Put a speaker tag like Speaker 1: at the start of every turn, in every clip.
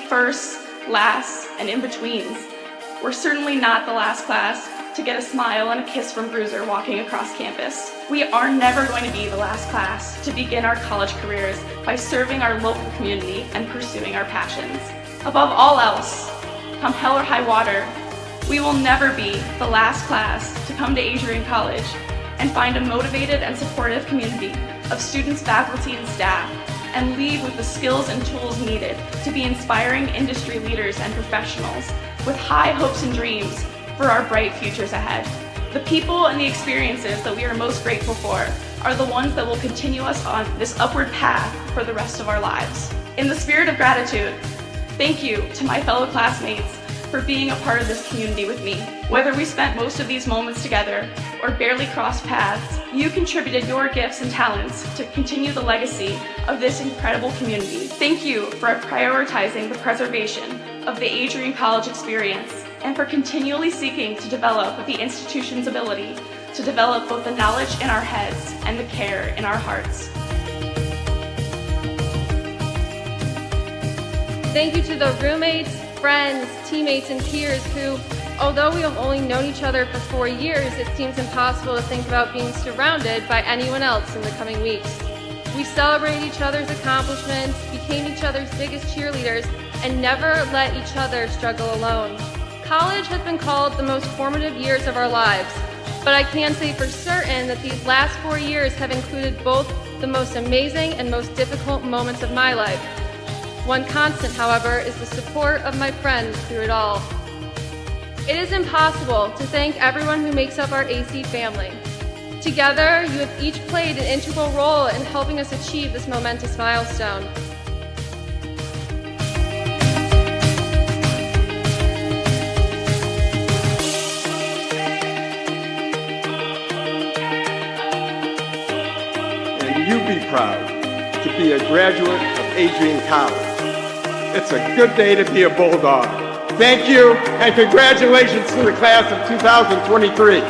Speaker 1: firsts, lasts, and in-betweens. We're certainly not the last class to get a smile and a kiss from Bruiser walking across campus. We are never going to be the last class to begin our college careers by serving our local community and pursuing our passions. Above all else, come hell or high water, we will never be the last class to come to Adrian College and find a motivated and supportive community of students, faculty, and staff, and leave with the skills and tools needed to be inspiring industry leaders and professionals with high hopes and dreams for our bright futures ahead. The people and the experiences that we are most grateful for are the ones that will continue us on this upward path for the rest of our lives. In the spirit of gratitude, thank you to my fellow classmates for being a part of this community with me. Whether we spent most of these moments together or barely crossed paths, you contributed your gifts and talents to continue the legacy of this incredible community. Thank you for prioritizing the preservation of the Adrian College experience and for continually seeking to develop the institution's ability to develop both the knowledge in our heads and the care in our hearts.
Speaker 2: Thank you to the roommates, friends, teammates, and peers who, although we have only known each other for 4 years, it seems impossible to think about being surrounded by anyone else in the coming weeks. We celebrated each other's accomplishments, became each other's biggest cheerleaders, and never let each other struggle alone. College has been called the most formative years of our lives, but I can say for certain that these last 4 years have included both the most amazing and most difficult moments of my life. One constant, however, is the support of my friends through it all. It is impossible to thank everyone who makes up our AC family. Together, you have each played an integral role in helping us achieve this momentous milestone.
Speaker 3: And you be proud to be a graduate of Adrian College. It's a good day to be a Bulldog. Thank you, and congratulations to the class of 2023.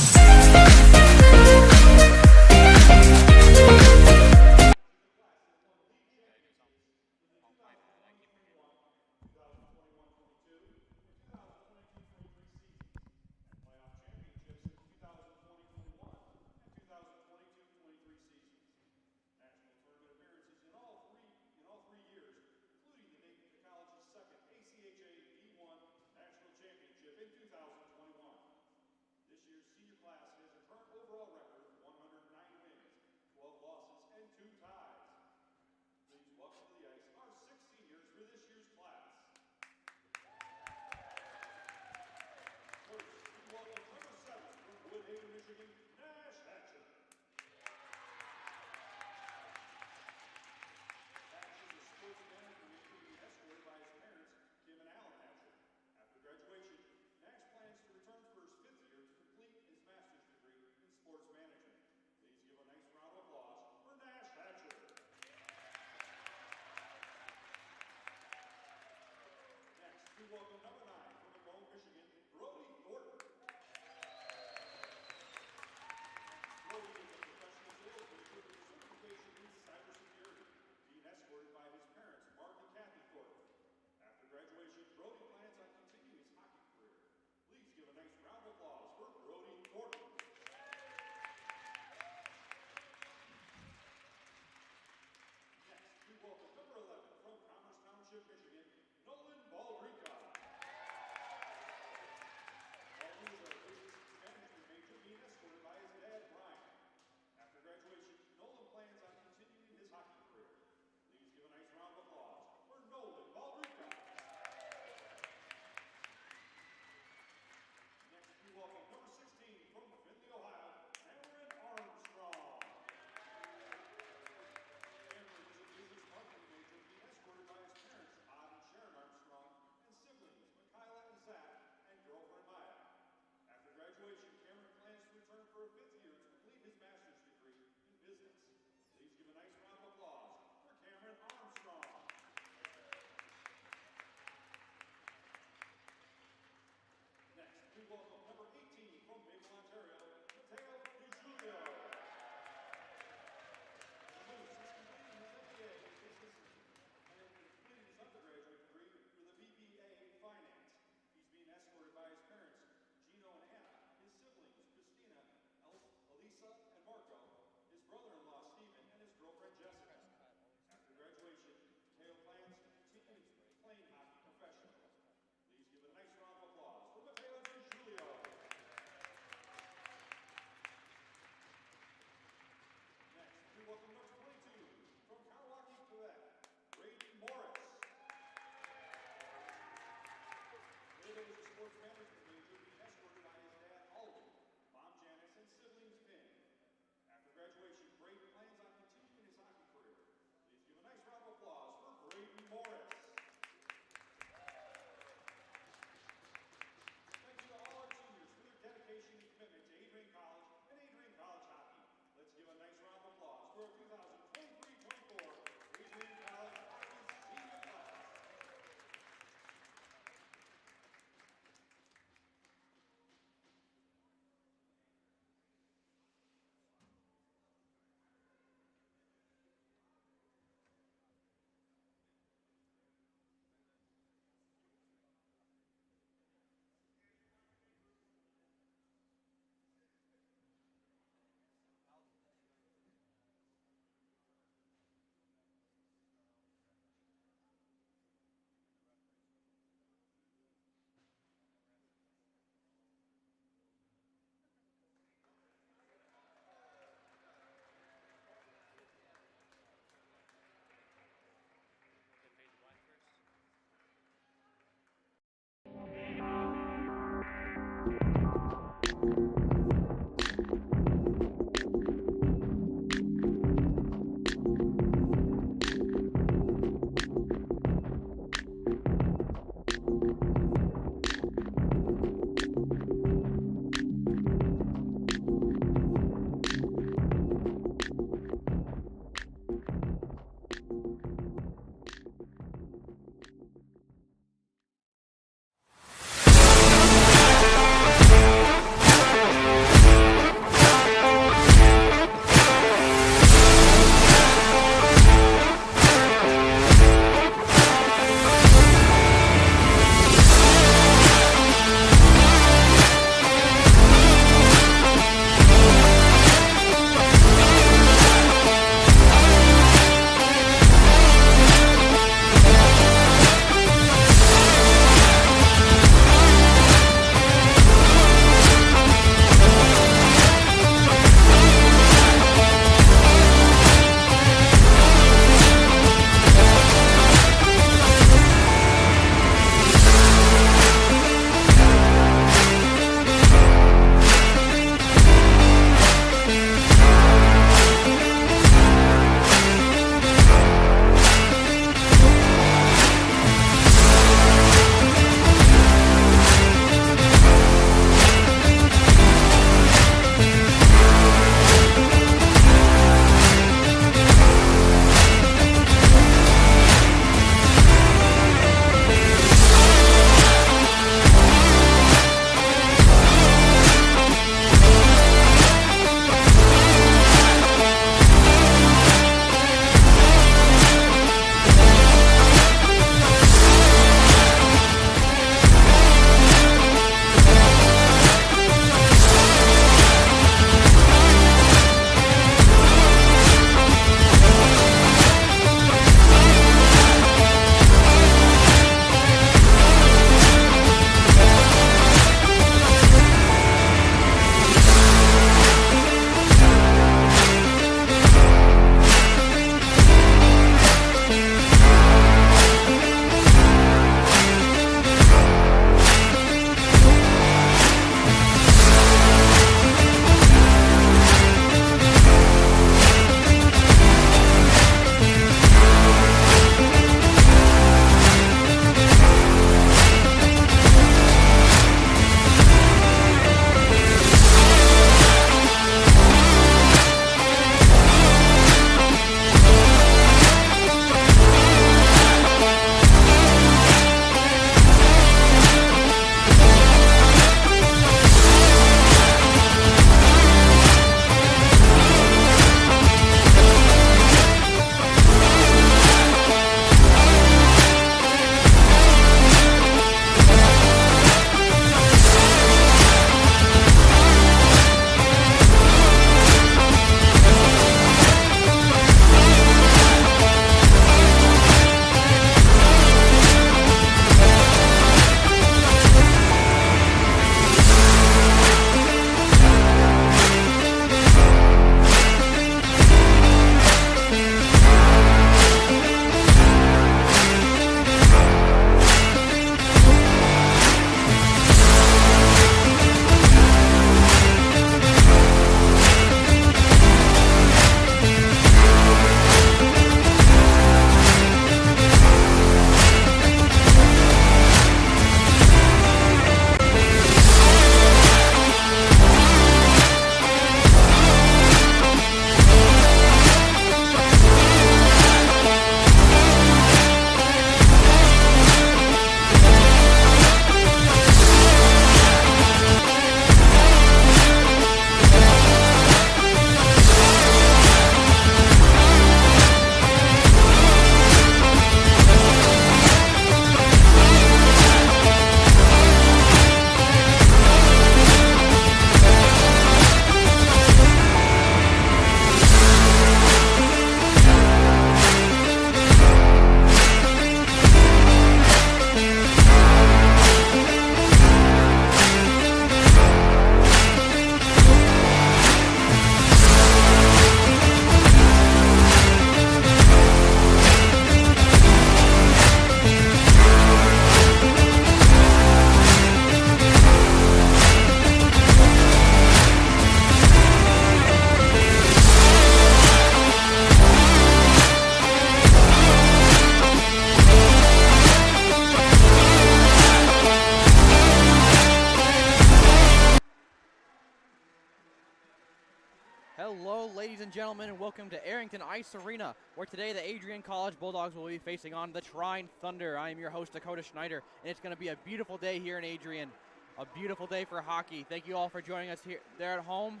Speaker 4: Hello, ladies and gentlemen, and welcome to Arrington Ice Arena, where today the Adrian College Bulldogs will be facing on the Trine Thunder. I am your host, Dakota Schneider, and it's going to be a beautiful day here in Adrian. A beautiful day for hockey. Thank you all for joining us here there at home.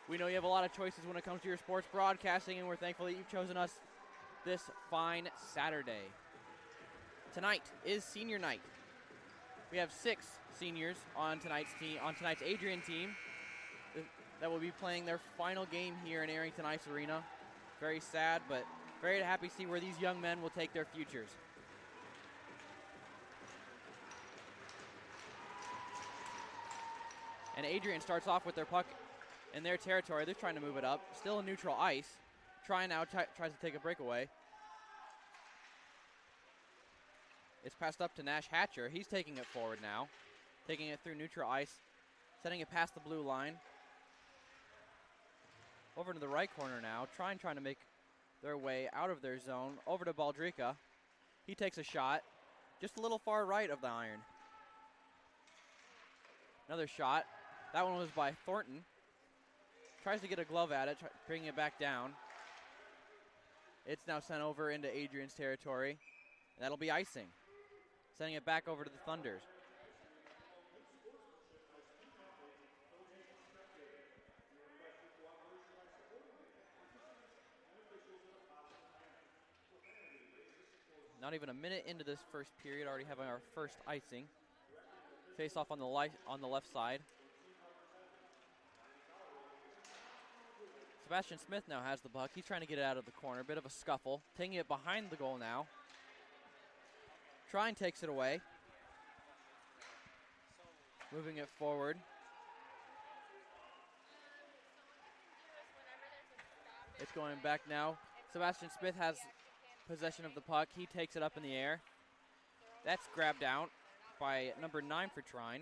Speaker 4: We know you have a lot of choices when it comes to your sports broadcasting, and we're thankful that you've chosen us this fine Saturday. Tonight is senior night. We have 6 seniors on tonight's Adrian team that will be playing their final game here in Arrington Ice Arena. Very sad, but very happy to see where these young men will take their futures. And Adrian starts off with their puck in their territory. They're trying to move it up. Still in neutral ice. Trine now tries to take a breakaway. It's passed up to Nash Hatcher. He's taking it forward now. Taking it through neutral ice. Setting it past the blue line. Over to the right corner now. Trying to make their way out of their zone. Over to Baldrica. He takes a shot. Just a little far right of the iron. Another shot. That one was by Thornton. Tries to get a glove at it, bringing it back down. It's now sent over into Adrian's territory. And that'll be icing. Sending it back over to the Thunders. Not even a minute into this first period, already having our first icing. Face off on the left side. Sebastian Smith now has the puck. He's trying to get it out of the corner. Bit of a scuffle. Taking it behind the goal now. Trine takes it away. Moving it forward. It's going back now. Sebastian Smith has possession of the puck. He takes it up in the air. That's grabbed out by number 9 for Trine.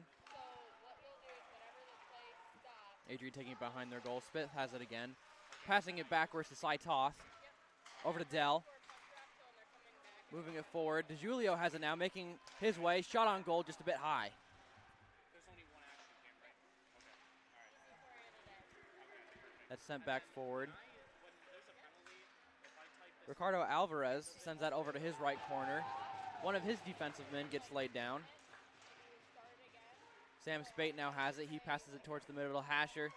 Speaker 4: Adrian taking it behind their goal. Smith has it again. Passing it backwards to Saitoth. Over to Dell. Moving it forward. DeJulio has it now, making his way. Shot on goal, just a bit high.
Speaker 5: There's only one action game, right? Okay. All right.
Speaker 4: That's sent back forward. Ricardo Alvarez sends that over to his right corner. One of his defensive men gets laid down. Sam Spate now has it. He passes it towards the middle of Hasher.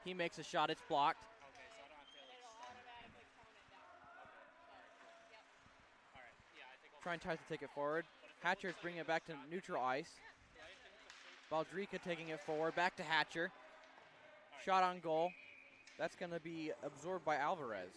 Speaker 4: He makes a shot. It's blocked.
Speaker 5: Okay, so I don't have to All right. Yeah, I think
Speaker 4: Trine tries to take it forward. Hatcher's bringing it back to neutral ice. Baldrica taking it forward. Back to Hatcher. Shot on goal. That's going to be absorbed by Alvarez.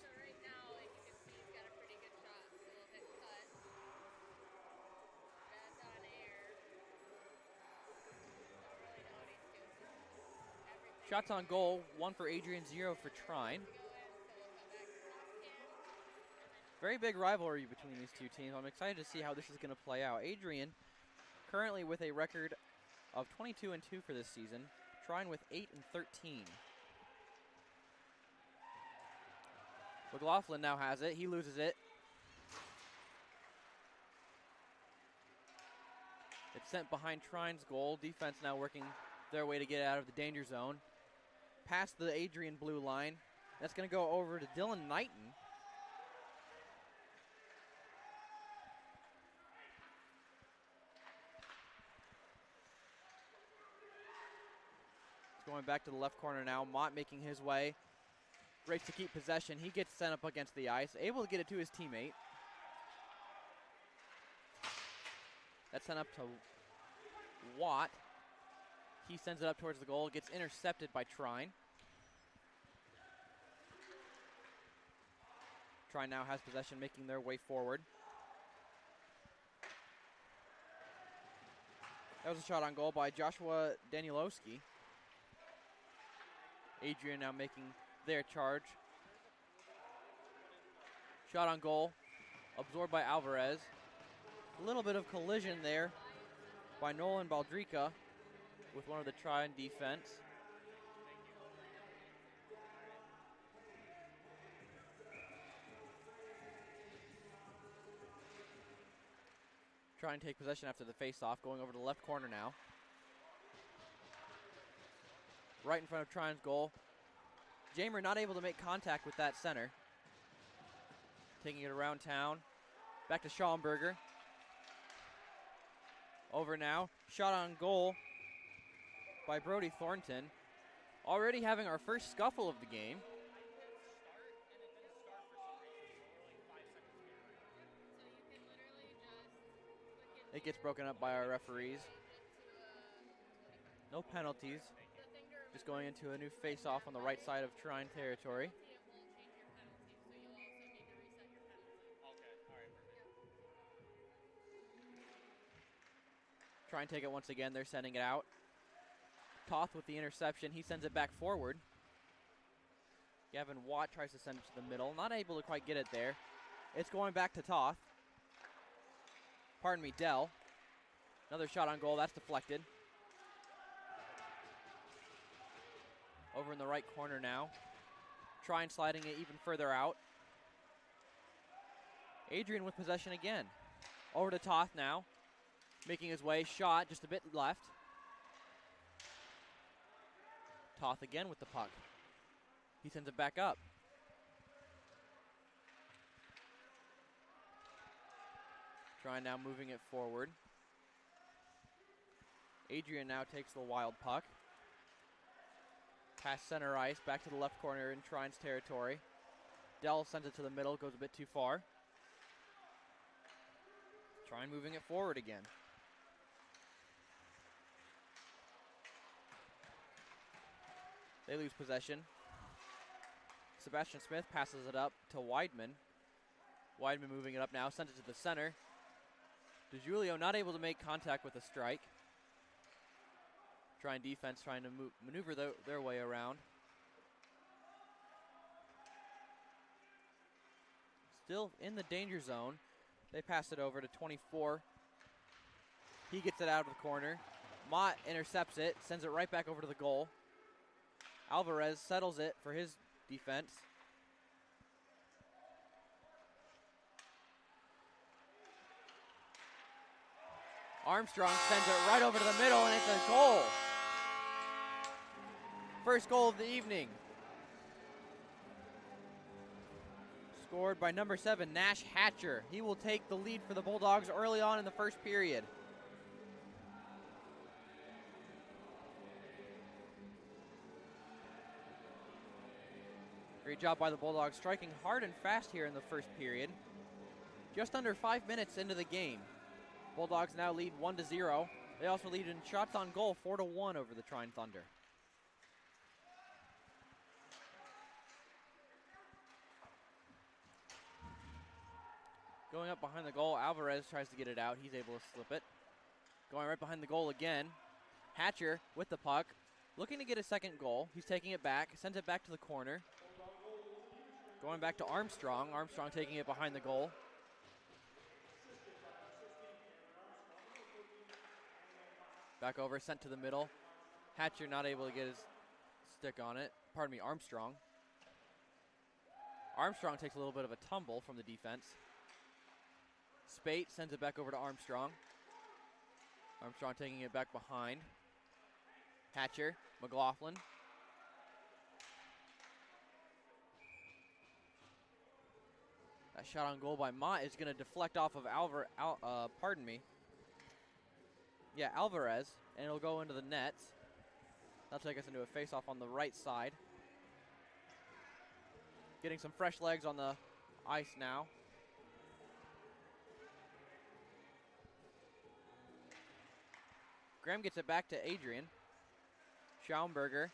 Speaker 4: Shots on goal, 1 for Adrian, 0 for Trine. Very big rivalry between these two teams. I'm excited to see how this is going to play out. Adrian currently with a record of 22-2 for this season. Trine with 8-13. McLaughlin now has it. He loses it. It's sent behind Trine's goal. Defense now working their way to get out of the danger zone. Past the Adrian blue line. That's going to go over to Dylan Knighton. It's going back to the left corner now. Mott making his way. Breaks to keep possession. He gets sent up against the ice. Able to get it to his teammate. That's sent up to Watt. He sends it up towards the goal. Gets intercepted by Trine. Trine now has possession, making their way forward. That was a shot on goal by Joshua Danielowski. Adrian now making their charge. Shot on goal, absorbed by Alvarez. A little bit of collision there by Nolan Baldrica with one of the Trine defense. Try and take possession after the face-off, going over to the left corner now. Right in front of Trine's goal. Jamer not able to make contact with that center. Taking it around town. Back to Schaumburger. Over now. Shot on goal by Brody Thornton. Already having our first scuffle of the game. It gets broken up by our referees. No penalties. Just going into a new face-off on the right side of Trine territory. Try and take it once again. They're sending it out. Toth with the interception. He sends it back forward. Gavin Watt tries to send it to the middle. Not able to quite get it there. It's going back to Toth. Pardon me, Dell. Another shot on goal. That's deflected. Over in the right corner now. Trine sliding it even further out. Adrian with possession again. Over to Toth now. Making his way. Shot just a bit left. Toth again with the puck. He sends it back up. Trine now moving it forward. Adrian now takes the wild puck. Past center ice, back to the left corner in Trine's territory. Dell sends it to the middle, goes a bit too far. Trine moving it forward again. They lose possession. Sebastian Smith passes it up to Weidman. Weidman moving it up now, sends it to the center. DeJulio not able to make contact with a strike. Trine defense trying to maneuver their way around. Still in the danger zone. They pass it over to 24. He gets it out of the corner. Mott intercepts it, sends it right back over to the goal. Alvarez settles it for his defense. Armstrong sends it right over to the middle, and it's a goal. First goal of the evening. Scored by number 7, Nash Hatcher. He will take the lead for the Bulldogs early on in the first period. Great job by the Bulldogs, striking hard and fast here in the first period. Just under 5 minutes into the game. Bulldogs now lead 1-0. They also lead in shots on goal 4-1 over the Trine Thunder. Going up behind the goal, Alvarez tries to get it out. He's able to slip it. Going right behind the goal again. Hatcher with the puck, looking to get a second goal. He's taking it back, sends it back to the corner. Going back to Armstrong. Armstrong taking it behind the goal. Back over, sent to the middle. Hatcher not able to get his stick on it. Pardon me, Armstrong. Armstrong takes a little bit of a tumble from the defense. Spate sends it back over to Armstrong. Armstrong taking it back behind. Hatcher, McLaughlin. That shot on goal by Mott is going to deflect off of Alvarez, and it'll go into the nets. That'll take us into a face-off on the right side. Getting some fresh legs on the ice now. Graham gets it back to Adrian. Schaumburger.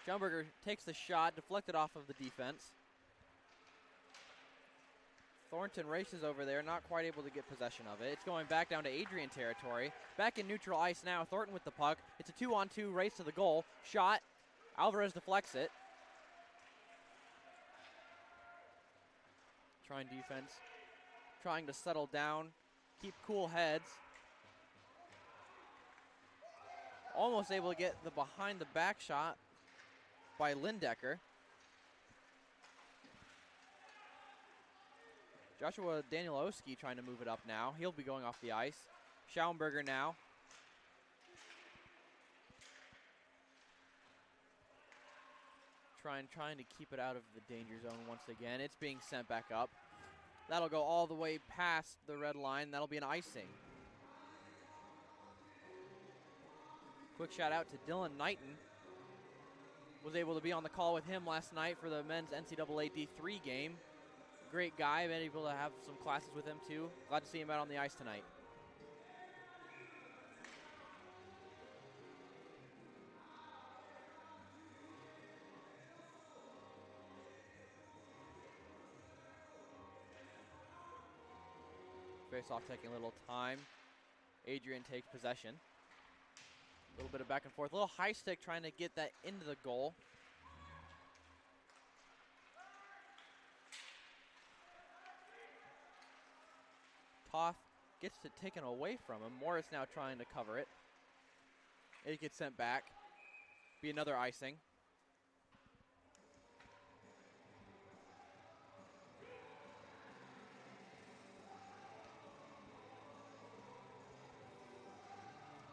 Speaker 4: Schaumburger takes the shot, deflected off of the defense. Thornton races over there, not quite able to get possession of it. It's going back down to Adrian territory. Back in neutral ice now, Thornton with the puck. It's a 2-on-2 race to the goal. Shot, Alvarez deflects it. Trine defense, trying to settle down, keep cool heads. Almost able to get the behind the back shot by Lindecker. Joshua Danielowski trying to move it up now. He'll be going off the ice. Schaumburger now. Trine trying to keep it out of the danger zone once again. It's being sent back up. That'll go all the way past the red line. That'll be an icing. Quick shout out to Dylan Knighton. Was able to be on the call with him last night for the men's NCAA D3 game. Great guy. Been able to have some classes with him too. Glad to see him out on the ice tonight. Face-off taking a little time. Adrian takes possession. A little bit of back and forth. A little high stick trying to get that into the goal. Toth gets it taken away from him. Morris now trying to cover it. It gets sent back. Be another icing.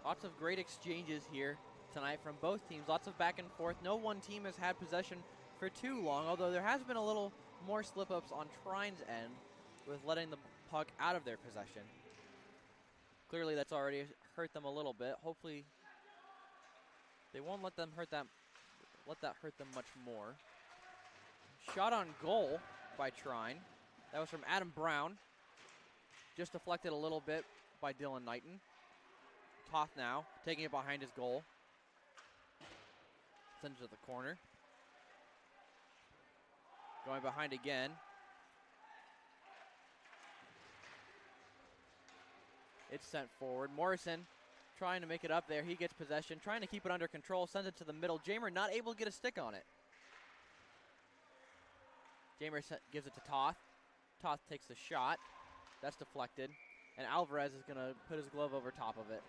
Speaker 4: Lots of great exchanges here tonight from both teams. Lots of back and forth. No one team has had possession for too long, although there has been a little more slip-ups on Trine's end with letting the puck out of their possession. Clearly that's already hurt them a little bit. Hopefully they won't let that hurt them much more. Shot on goal by Trine. That was from Adam Brown. Just deflected a little bit by Dylan Knighton. Toth now, taking it behind his goal. Sends it to the corner. Going behind again. It's sent forward. Morrison trying to make it up there. He gets possession, trying to keep it under control, sends it to the middle. Jamer not able to get a stick on it. Jamer gives it to Toth. Toth takes the shot. That's deflected. And Alvarez is going to put his glove over top of it.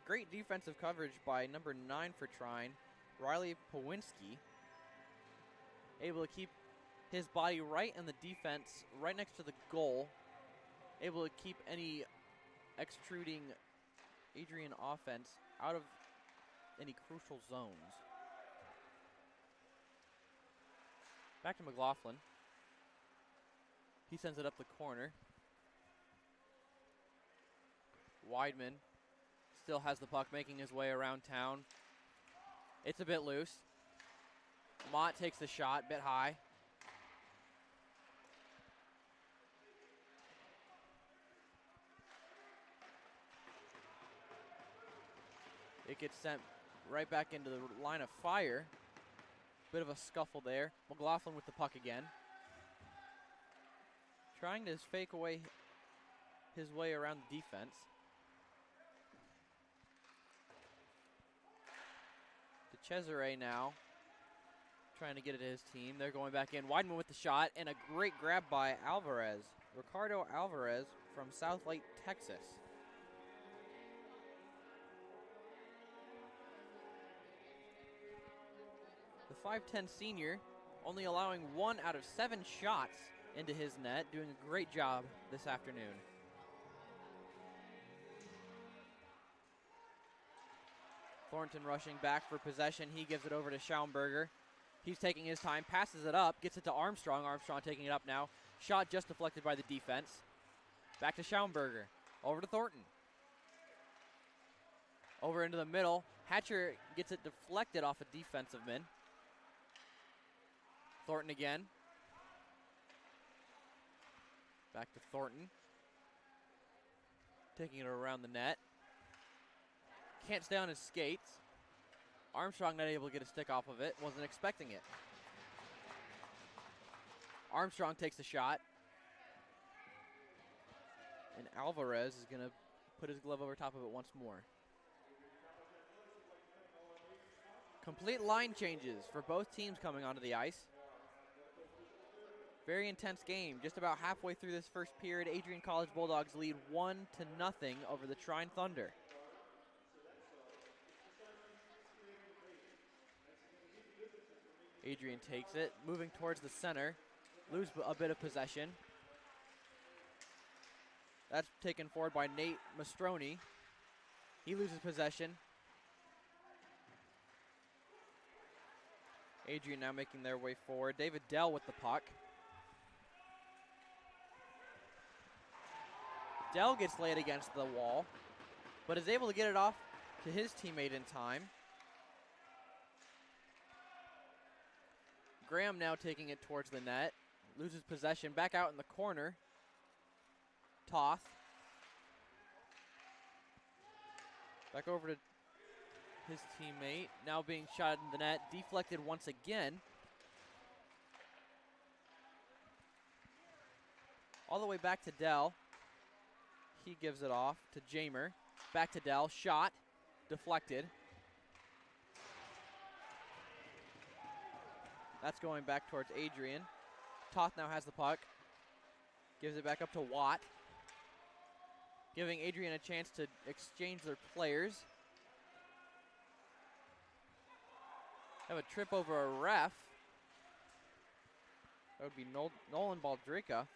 Speaker 4: Great defensive coverage by number 9 for Trine, Riley Pawinski. Able to keep his body right in the defense, right next to the goal. Able to keep any extruding Adrian offense out of any crucial zones. Back to McLaughlin. He sends it up the corner. Weidman still has the puck, making his way around town. It's a bit loose. Mott takes the shot, bit high. It gets sent right back into the line of fire. Bit of a scuffle there. McLaughlin with the puck again. Trying to fake away his way around the defense. Cesare now trying to get it to his team. They're going back in. Weidman with the shot, and a great grab by Alvarez. Ricardo Alvarez from Southlake, Texas. The 5'10 senior only allowing 1 out of 7 shots into his net, doing a great job this afternoon. Thornton rushing back for possession. He gives it over to Schaumburger. He's taking his time, passes it up, gets it to Armstrong. Armstrong taking it up now. Shot just deflected by the defense. Back to Schaumburger. Over to Thornton. Over into the middle. Hatcher gets it deflected off a defensive man. Thornton again. Back to Thornton. Taking it around the net. Can't stay on his skates. Armstrong not able to get a stick off of it. Wasn't expecting it. Armstrong takes the shot. And Alvarez is going to put his glove over top of it once more. Complete line changes for both teams coming onto the ice. Very intense game. Just about halfway through this first period, Adrian College Bulldogs lead 1-0 over the Trine Thunder. Adrian takes it, moving towards the center. Lose a bit of possession. That's taken forward by Nate Mastroni. He loses possession. Adrian now making their way forward. David Dell with the puck. Dell gets laid against the wall, but is able to get it off to his teammate in time. Graham now taking it towards the net. Loses possession. Back out in the corner. Toth. Back over to his teammate. Now being shot in the net. Deflected once again. All the way back to Dell. He gives it off to Jamer. Back to Dell. Shot. Deflected. That's going back towards Adrian. Toth now has the puck. Gives it back up to Watt. Giving Adrian a chance to exchange their players. Have a trip over a ref. That would be Nolan Baldrica.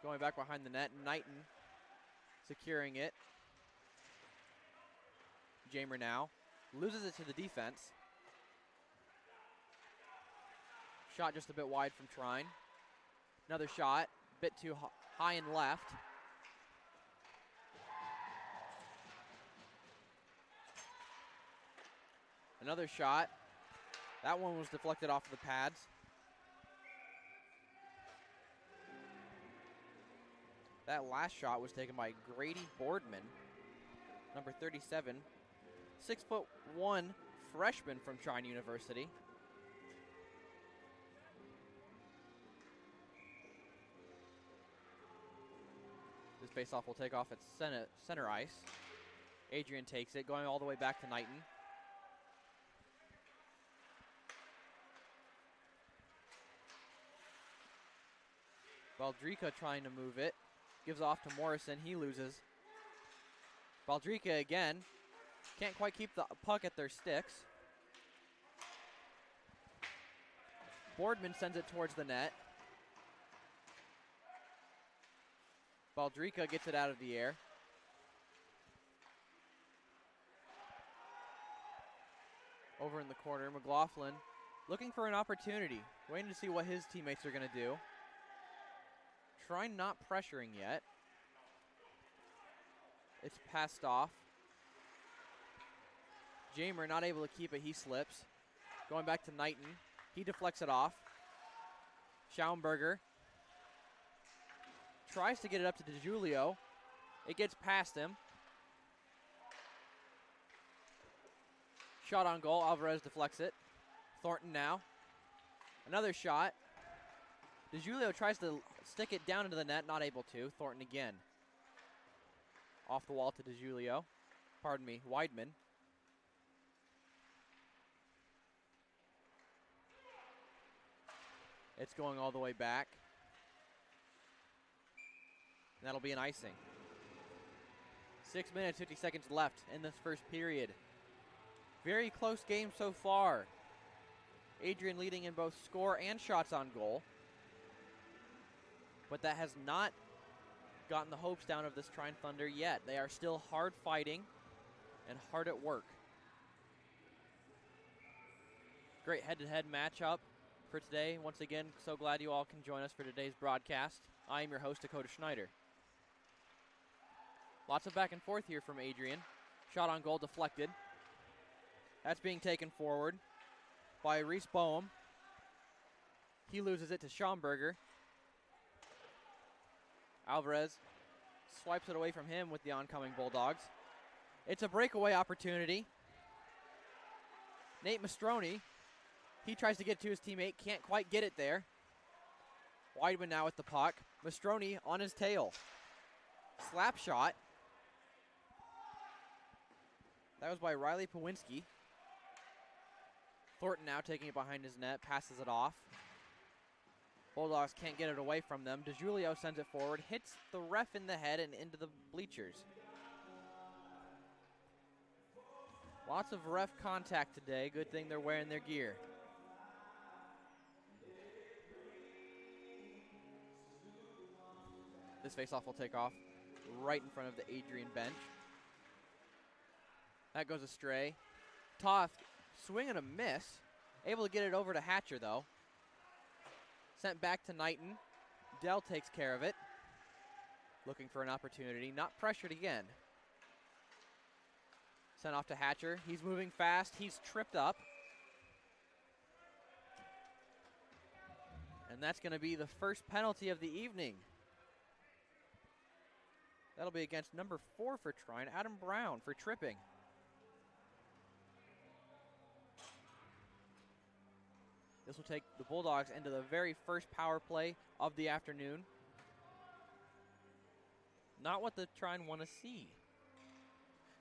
Speaker 4: Going back behind the net. Knighton securing it. Jamer now loses it to the defense. Shot just a bit wide from Trine. Another shot, bit too high and left. Another shot. That one was deflected off the pads. That last shot was taken by Grady Boardman, number 37, 6'1" freshman from Trine University. This faceoff will take off at center ice. Adrian takes it, going all the way back to Knighton. Baldrica trying to move it. Gives off to Morrison. He loses. Baldrica again. Can't quite keep the puck at their sticks. Boardman sends it towards the net. Baldrica gets it out of the air. Over in the corner, McLaughlin looking for an opportunity. Waiting to see what his teammates are going to do. Trine not pressuring yet. It's passed off. Jamer not able to keep it. He slips. Going back to Knighton. He deflects it off. Schaumburger tries to get it up to DeJulio. It gets past him. Shot on goal. Alvarez deflects it. Thornton now. Another shot. DeJulio tries to stick it down into the net. Not able to. Thornton again. Off the wall to DeJulio. Pardon me, Weidman. It's going all the way back. And that'll be an icing. 6 minutes, 50 seconds left in this first period. Very close game so far. Adrian leading in both score and shots on goal. But that has not gotten the hopes down of this Trine Thunder yet. They are still hard fighting and hard at work. Great head-to-head matchup for today. Once again, so glad you all can join us for today's broadcast. I am your host, Dakota Schneider. Lots of back and forth here from Adrian. Shot on goal deflected. That's being taken forward by Reese Boehm. He loses it to Schaumburger. Alvarez swipes it away from him with the oncoming Bulldogs. It's a breakaway opportunity. Nate Mastroni, he tries to get to his teammate, can't quite get it there. Weidman now with the puck. Mastroni on his tail. Slap shot. That was by Riley Pawinski. Thornton now taking it behind his net, passes it off. Bulldogs can't get it away from them. DeJulio sends it forward, hits the ref in the head and into the bleachers. Lots of ref contact today. Good thing they're wearing their gear. This faceoff will take off right in front of the Adrian bench. That goes astray. Toth swing and a miss. Able to get it over to Hatcher, though. Sent back to Knighton. Dell takes care of it. Looking for an opportunity. Not pressured again. Sent off to Hatcher. He's moving fast. He's tripped up. And that's going to be the first penalty of the evening. That'll be against number 4 for Trine, Adam Brown, for tripping. This will take the Bulldogs into the very first power play of the afternoon. Not what the Trine want to see.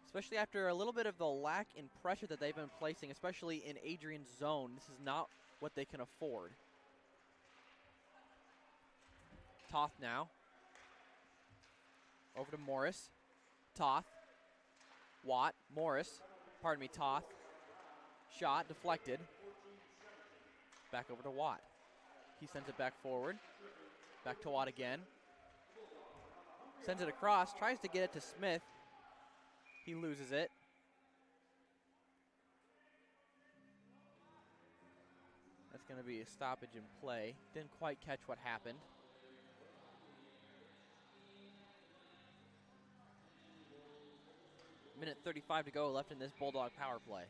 Speaker 4: Especially after a little bit of the lack in pressure that they've been placing, especially in Adrian's zone. This is not what they can afford. Toth now. Over to Morris. Toth. Watt. Morris. Pardon me, Toth. Shot deflected. Back over to Watt. He sends it back forward. Back to Watt again. Sends it across. Tries to get it to Smith. He loses it. That's going to be a stoppage in play. Didn't quite catch what happened. Minute 35 to go left in this Bulldog power play.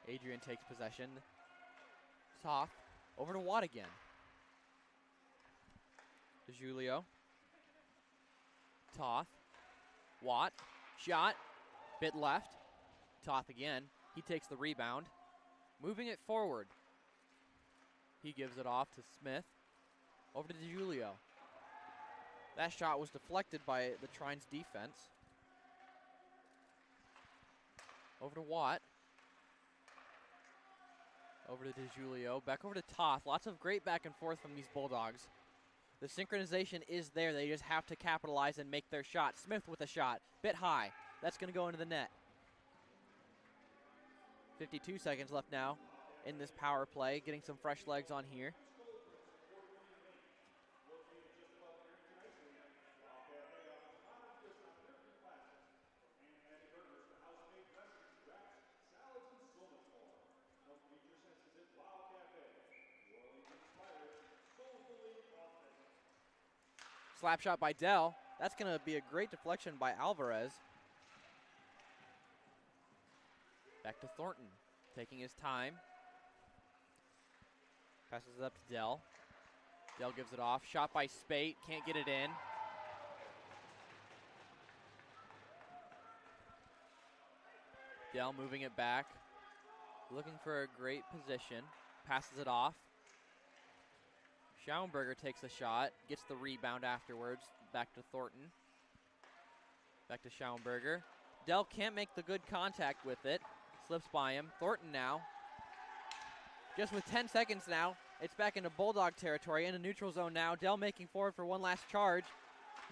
Speaker 4: Adrian takes possession. Toth over to Watt again. DeJulio. Toth. Watt. Shot. Bit left. Toth again. He takes the rebound. Moving it forward. He gives it off to Smith. Over to DeJulio. That shot was deflected by the Trine's defense. Over to Watt. Over to DeJulio. Back over to Toth. Lots of great back and forth from these Bulldogs. The synchronization is there. They just have to capitalize and make their shot. Smith with a shot. Bit high. That's going to go into the net. 52 seconds left now in this power play. Getting some fresh legs on here. Slap shot by Dell. That's going to be a great deflection by Alvarez. Back to Thornton, taking his time. Passes it up to Dell. Dell gives it off. Shot by Spate. Can't get it in. Dell moving it back. Looking for a great position. Passes it off. Schaumburger takes a shot, gets the rebound afterwards. Back to Thornton. Back to Schaumburger. Dell can't make the good contact with it. Slips by him. Thornton now. Just with 10 seconds now, it's back into Bulldog territory, into neutral zone now. Dell making forward for one last charge.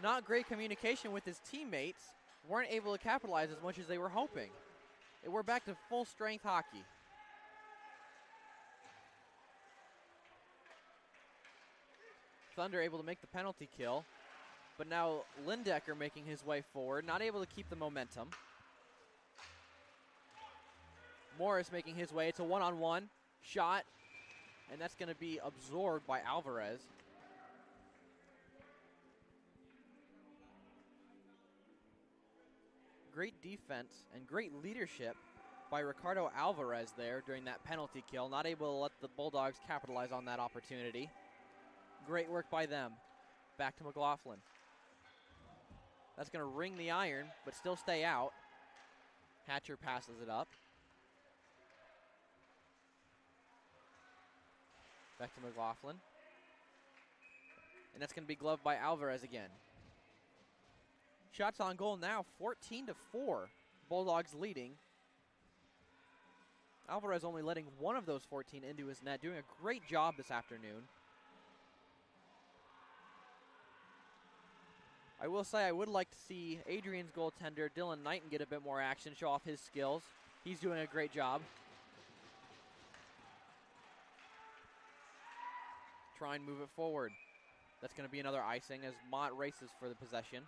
Speaker 4: Not great communication with his teammates. Weren't able to capitalize as much as they were hoping. We're back to full strength hockey. Thunder able to make the penalty kill, but now Lindecker making his way forward, not able to keep the momentum. Morris making his way. It's a one-on-one shot, and that's going to be absorbed by Alvarez. Great defense and great leadership by Ricardo Alvarez there during that penalty kill, not able to let the Bulldogs capitalize on that opportunity. Great work by them. Back to McLaughlin. That's going to ring the iron, but still stay out. Hatcher passes it up. Back to McLaughlin. And that's going to be gloved by Alvarez again. Shots on goal now, 14-4. Bulldogs leading. Alvarez only letting one of those 14 into his net, doing a great job this afternoon. I will say I would like to see Adrian's goaltender, Dylan Knighton, get a bit more action, show off his skills. He's doing a great job. Try and move it forward. That's going to be another icing as Mott races for the possession.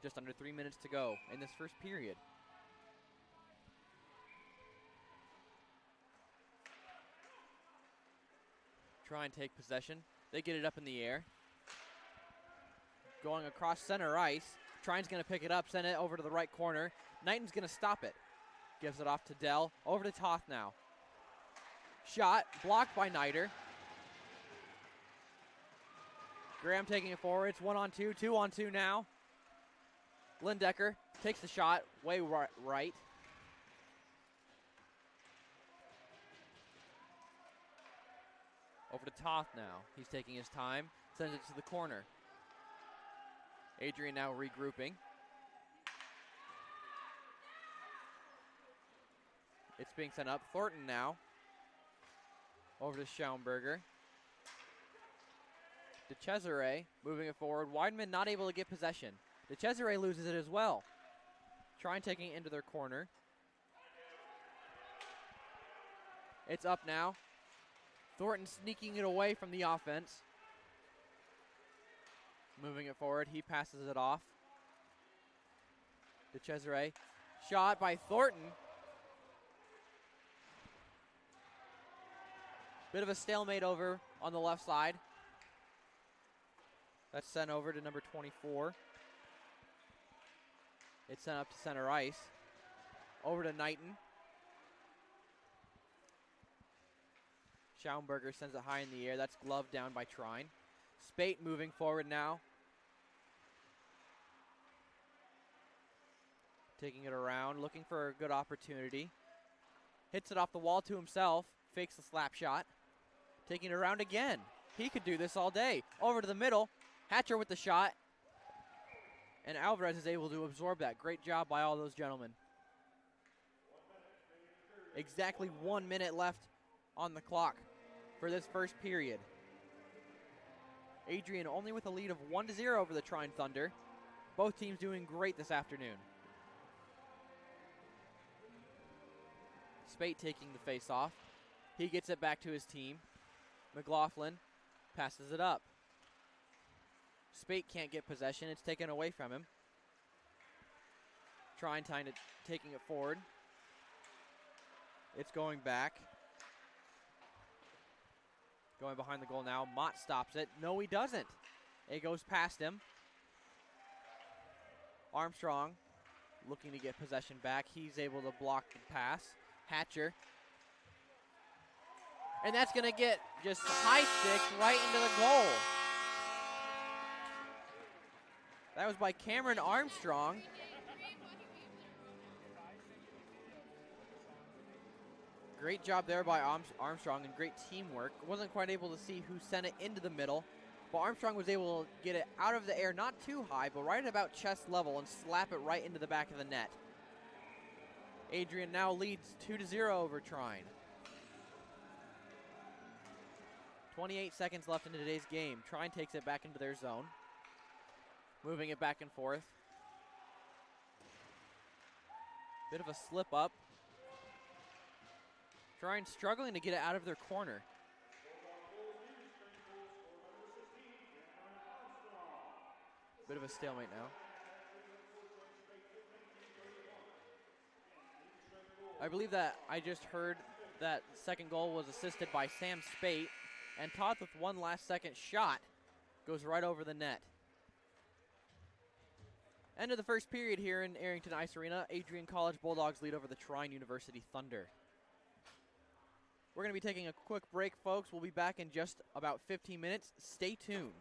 Speaker 4: Just under 3 minutes to go in this first period. Try and take possession. They get it up in the air. Going across center ice. Trine's going to pick it up, send it over to the right corner. Knighton's going to stop it. Gives it off to Dell. Over to Toth now. Shot blocked by Niter. Graham taking it forward. It's 1-on-2, 2-on-2 now. Lindecker takes the shot way right. Over to Toth now. He's taking his time. Sends it to the corner. Adrian now regrouping. It's being sent up. Thornton now. Over to Schaumburger. DeCesare moving it forward. Weidman not able to get possession. DeCesare loses it as well. Trine taking it into their corner. It's up now. Thornton sneaking it away from the offense. Moving it forward. He passes it off. DeCesare. Shot by Thornton. Bit of a stalemate over on the left side. That's sent over to number 24. It's sent up to center ice. Over to Knighton. Schaumburger sends it high in the air. That's gloved down by Trine. Spate moving forward now. Taking it around, looking for a good opportunity. Hits it off the wall to himself. Fakes the slap shot. Taking it around again. He could do this all day. Over to the middle. Hatcher with the shot. And Alvarez is able to absorb that. Great job by all those gentlemen. Exactly 1 minute left on the clock for this first period. Adrian only with a lead of 1-0 over the Trine Thunder. Both teams doing great this afternoon. Spate taking the face off. He gets it back to his team. McLaughlin passes it up. Spate can't get possession. It's taken away from him. Trine taking it forward. It's going back. Going behind the goal now. Mott stops it. No, he doesn't. It goes past him. Armstrong looking to get possession back. He's able to block the pass. Hatcher. And that's going to get just high stick right into the goal. That was by Cameron Armstrong. Great job there by Armstrong and great teamwork. Wasn't quite able to see who sent it into the middle, but Armstrong was able to get it out of the air, not too high, but right at about chest level and slap it right into the back of the net. Adrian now leads 2-0 over Trine. 28 seconds left in today's game. Trine takes it back into their zone. Moving it back and forth. Bit of a slip up. Trine struggling to get it out of their corner. Bit of a stalemate now. I believe that I just heard that second goal was assisted by Sam Spate, and Toth with one last second shot goes right over the net. End of the first period here in Arrington Ice Arena. Adrian College Bulldogs lead over the Trine University Thunder. We're going to be taking a quick break, folks. We'll be back in just about 15 minutes. Stay tuned.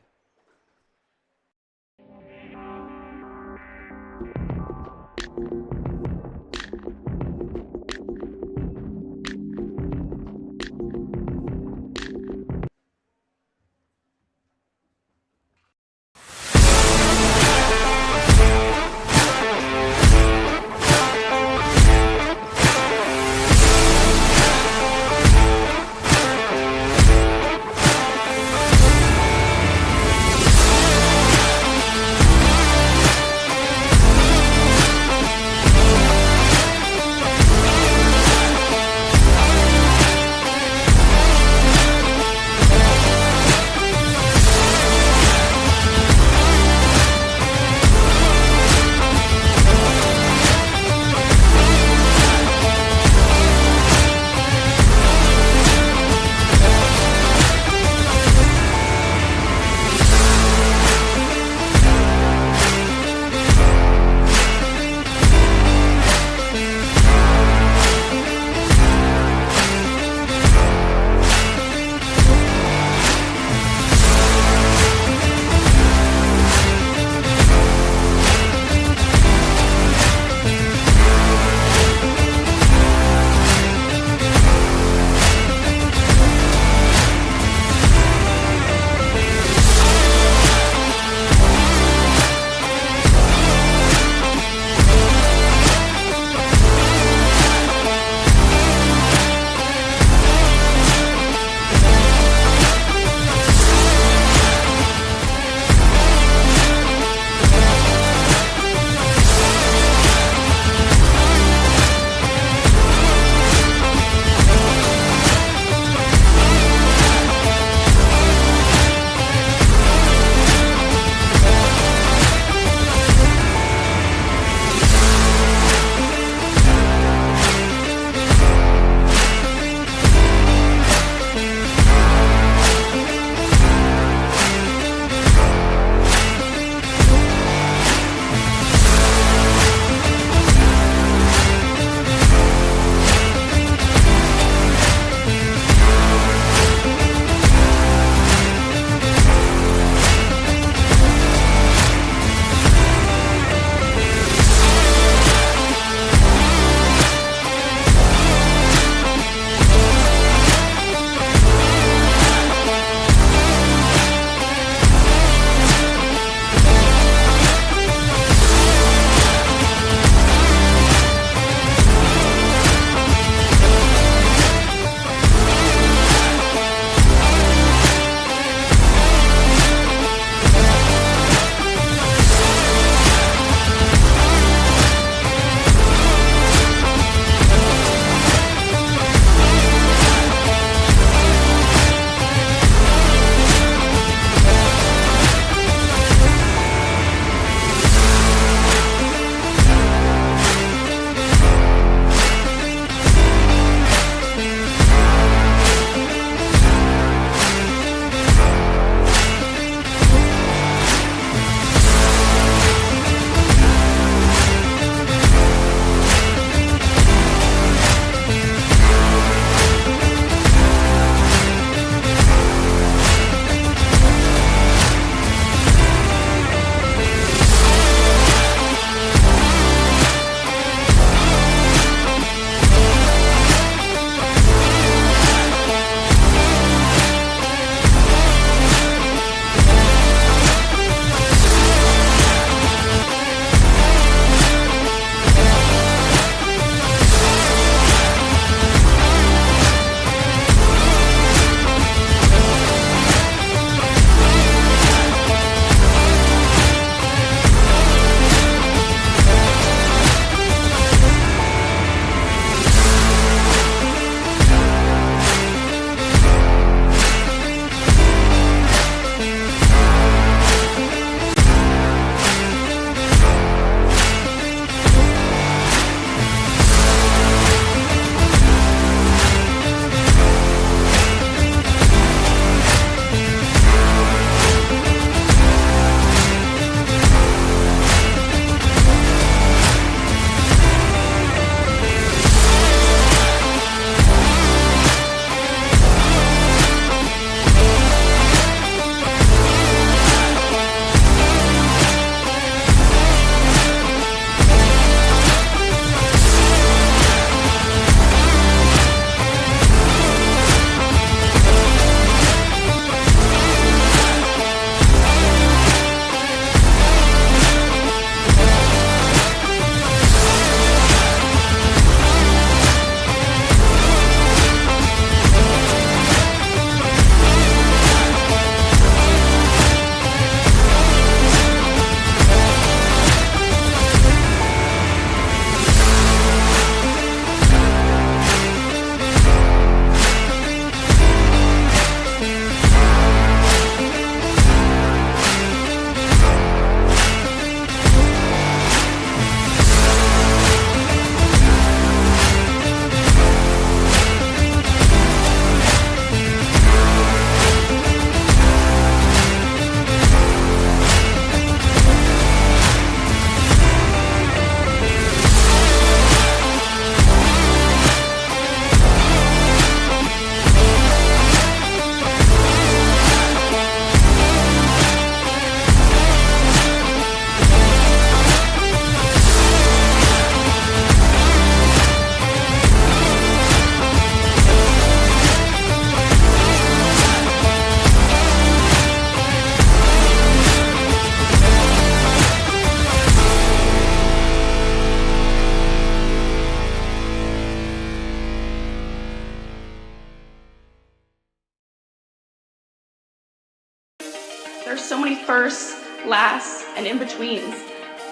Speaker 1: firsts, lasts, and in-betweens.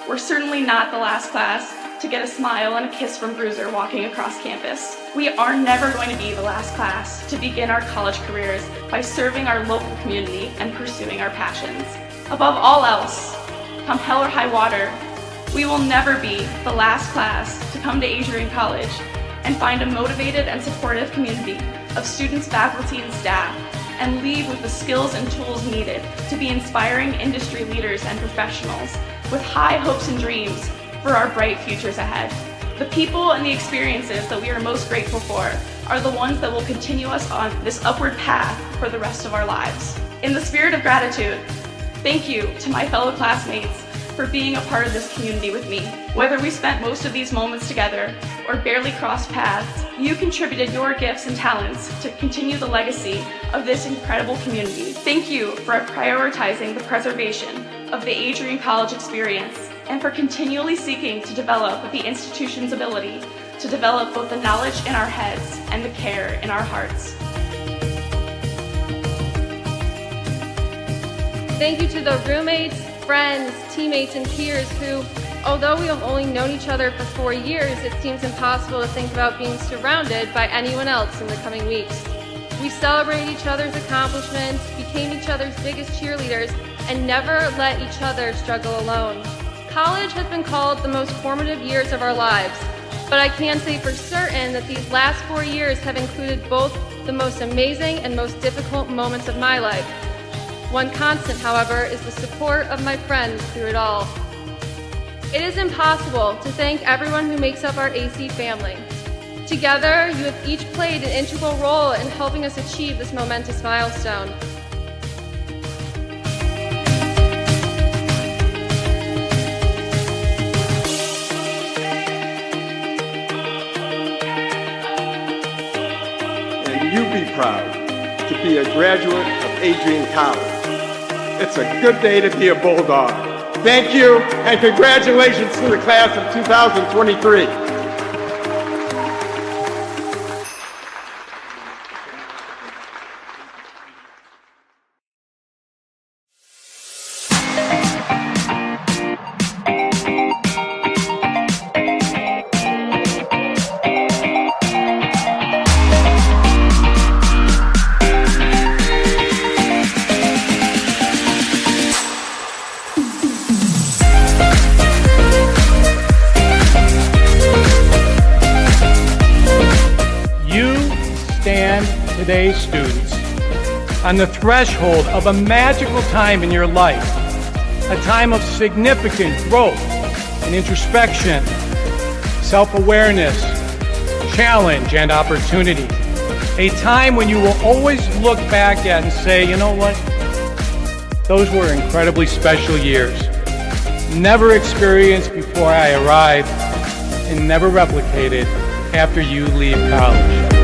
Speaker 1: We're certainly not the last class to get a smile and a kiss from Bruiser walking across campus. We are never going to be the last class to begin our college careers by serving our local community and pursuing our passions. Above all else, come hell or high water, we will never be the last class to come to Adrian College and find a motivated and supportive community of students, faculty, and staff, and leave with the skills and tools needed to be inspiring industry leaders and professionals with high hopes and dreams for our bright futures ahead. The people and the experiences that we are most grateful for are the ones that will continue us on this upward path for the rest of our lives. In the spirit of gratitude, thank you to my fellow classmates for being a part of this community with me. Whether we spent most of these moments together or barely crossed paths, you contributed your gifts and talents to continue the legacy of this incredible community. Thank you for prioritizing the preservation of the Adrian College experience and for continually seeking to develop the institution's ability to develop both the knowledge in our heads and the care in our hearts.
Speaker 2: Thank you to the roommates, friends, teammates, and peers who, although we have only known each other for 4 years, it seems impossible to think about being surrounded by anyone else in the coming weeks. We celebrated each other's accomplishments, became each other's biggest cheerleaders, and never let each other struggle alone. College has been called the most formative years of our lives, but I can say for certain that these last 4 years have included both the most amazing and most difficult moments of my life. One constant, however, is the support of my friends through it all. It is impossible to thank everyone who makes up our AC family. Together, you have each played an integral role in helping us achieve this momentous milestone.
Speaker 3: And you be proud to be a graduate of Adrian College. It's a good day to be a Bulldog. Thank you, and congratulations to the class of 2023.
Speaker 6: Today's students on the threshold of a magical time in your life, a time of significant growth and introspection, self-awareness, challenge, and opportunity. A time when you will always look back at and say, you know what? Those were incredibly special years. Never experienced before I arrived and never replicated after you leave college.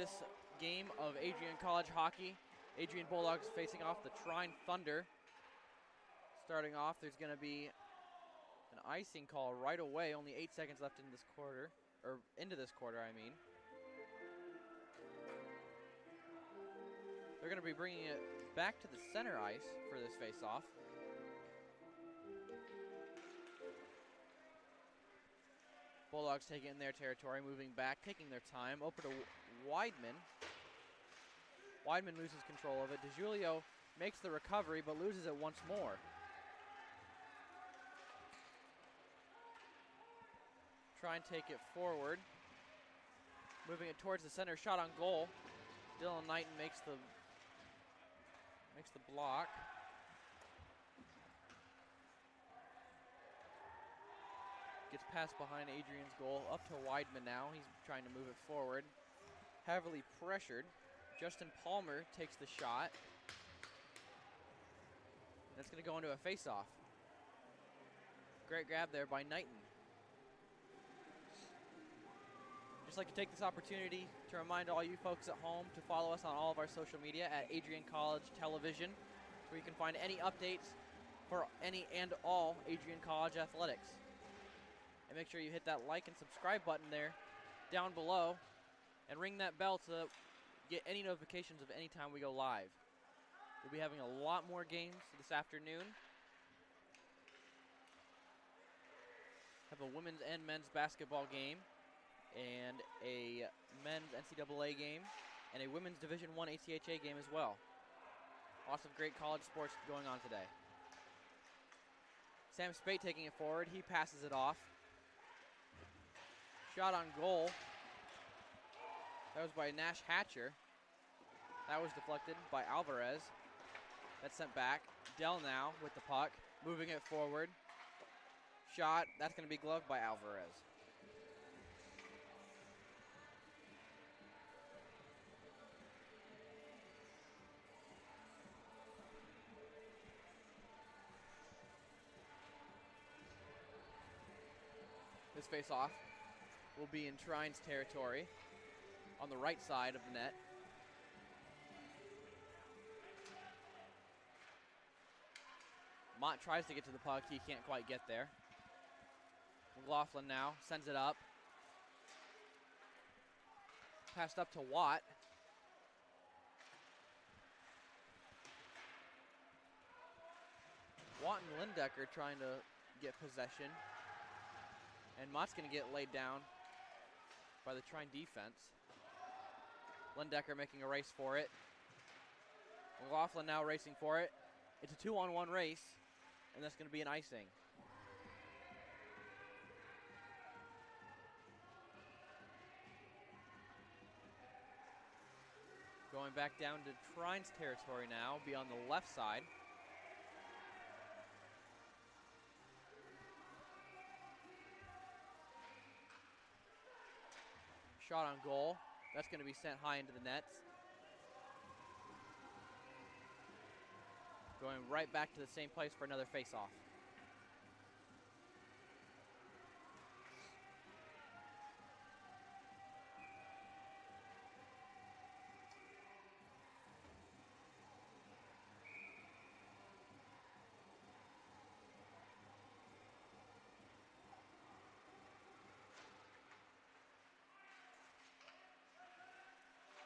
Speaker 4: this game of Adrian College hockey. Adrian Bulldogs facing off the Trine Thunder. Starting off, there's going to be an icing call right away. Only 8 seconds left in this quarter, or into this quarter, I mean. They're going to be bringing it back to the center ice for this face-off. Bulldogs taking it in their territory, moving back, taking their time. Over to Weidman. Weidman loses control of it. DeJulio makes the recovery, but loses it once more. Try and take it forward. Moving it towards the center, shot on goal. Dylan Knighton makes the block. Gets past behind Adrian's goal, up to Weidman now. He's trying to move it forward. Heavily pressured. Justin Palmer takes the shot. That's going to go into a face-off. Great grab there by Knighton. Just like to take this opportunity to remind all you folks at home to follow us on all of our social media at Adrian College Television, where you can find any updates for any and all Adrian College athletics. And make sure you hit that like and subscribe button there down below and ring that bell to get any notifications of any time we go live. We'll be having a lot more games this afternoon. Have a women's and men's basketball game, and a men's NCAA game, and a women's Division I ACHA game as well. Lots of great college sports going on today. Sam Spate taking it forward. He passes it off. Shot on goal. That was by Nash Hatcher. That was deflected by Alvarez. That's sent back. Dell now with the puck, moving it forward. Shot. That's going to be gloved by Alvarez. This face-off will be in Trine's territory on the right side of the net. Mott tries to get to the puck. He can't quite get there. McLaughlin now sends it up. Passed up to Watt. Watt and Lindecker trying to get possession. And Mott's going to get laid down by the Trine defense. Lindecker making a race for it. McLaughlin now racing for it. It's a 2-on-1 race, and that's going to be an icing. Going back down to Trine's territory now, be on the left side. Shot on goal. That's going to be sent high into the nets. Going right back to the same place for another face-off.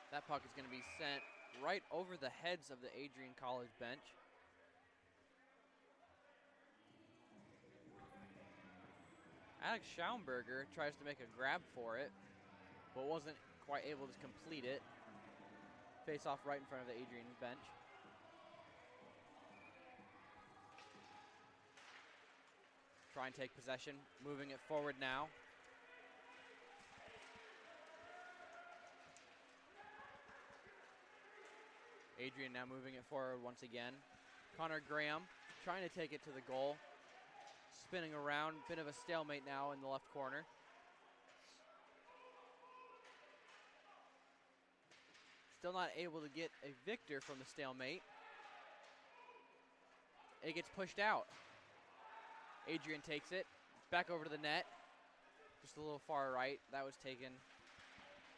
Speaker 4: That puck is going to be sent right over the heads of the Adrian College bench. Alex Schaumburger tries to make a grab for it, but wasn't quite able to complete it. Face off right in front of the Adrian bench. Try and take possession, moving it forward now. Adrian now moving it forward once again. Connor Graham trying to take it to the goal. Spinning around, bit of a stalemate now in the left corner. Still not able to get a victor from the stalemate. It gets pushed out. Adrian takes it, back over to the net. Just a little far right. That was taken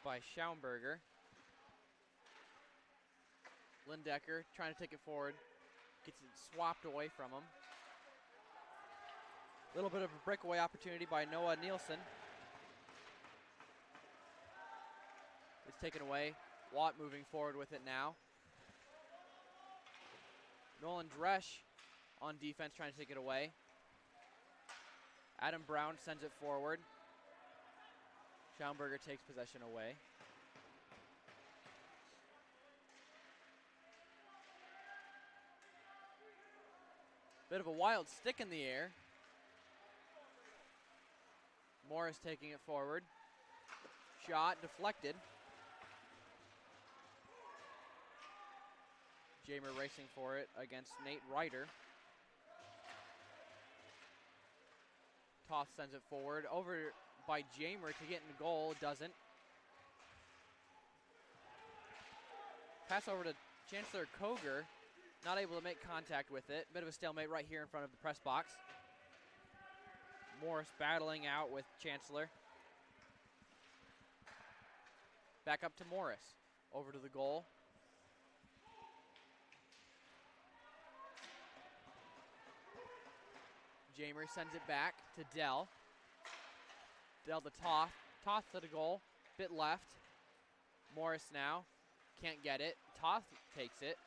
Speaker 4: by Schaumburger. Lindecker trying to take it forward. Gets it swapped away from him. A little bit of a breakaway opportunity by Noah Nielsen. It's taken away. Watt moving forward with it now. Nolan Dresch on defense trying to take it away. Adam Brown sends it forward. Schaumburger takes possession away. Bit of a wild stick in the air. Morris taking it forward. Shot deflected. Jamer racing for it against Nate Ryder. Toth sends it forward. Over by Jamer to get in goal. Doesn't. Pass over to Chancellor Koger. Not able to make contact with it. Bit of a stalemate right here in front of the press box. Morris battling out with Chancellor. Back up to Morris. Over to the goal. Jamer sends it back to Dell. Dell to Toth. Toth to the goal. Bit left. Morris now. Can't get it. Toth takes it.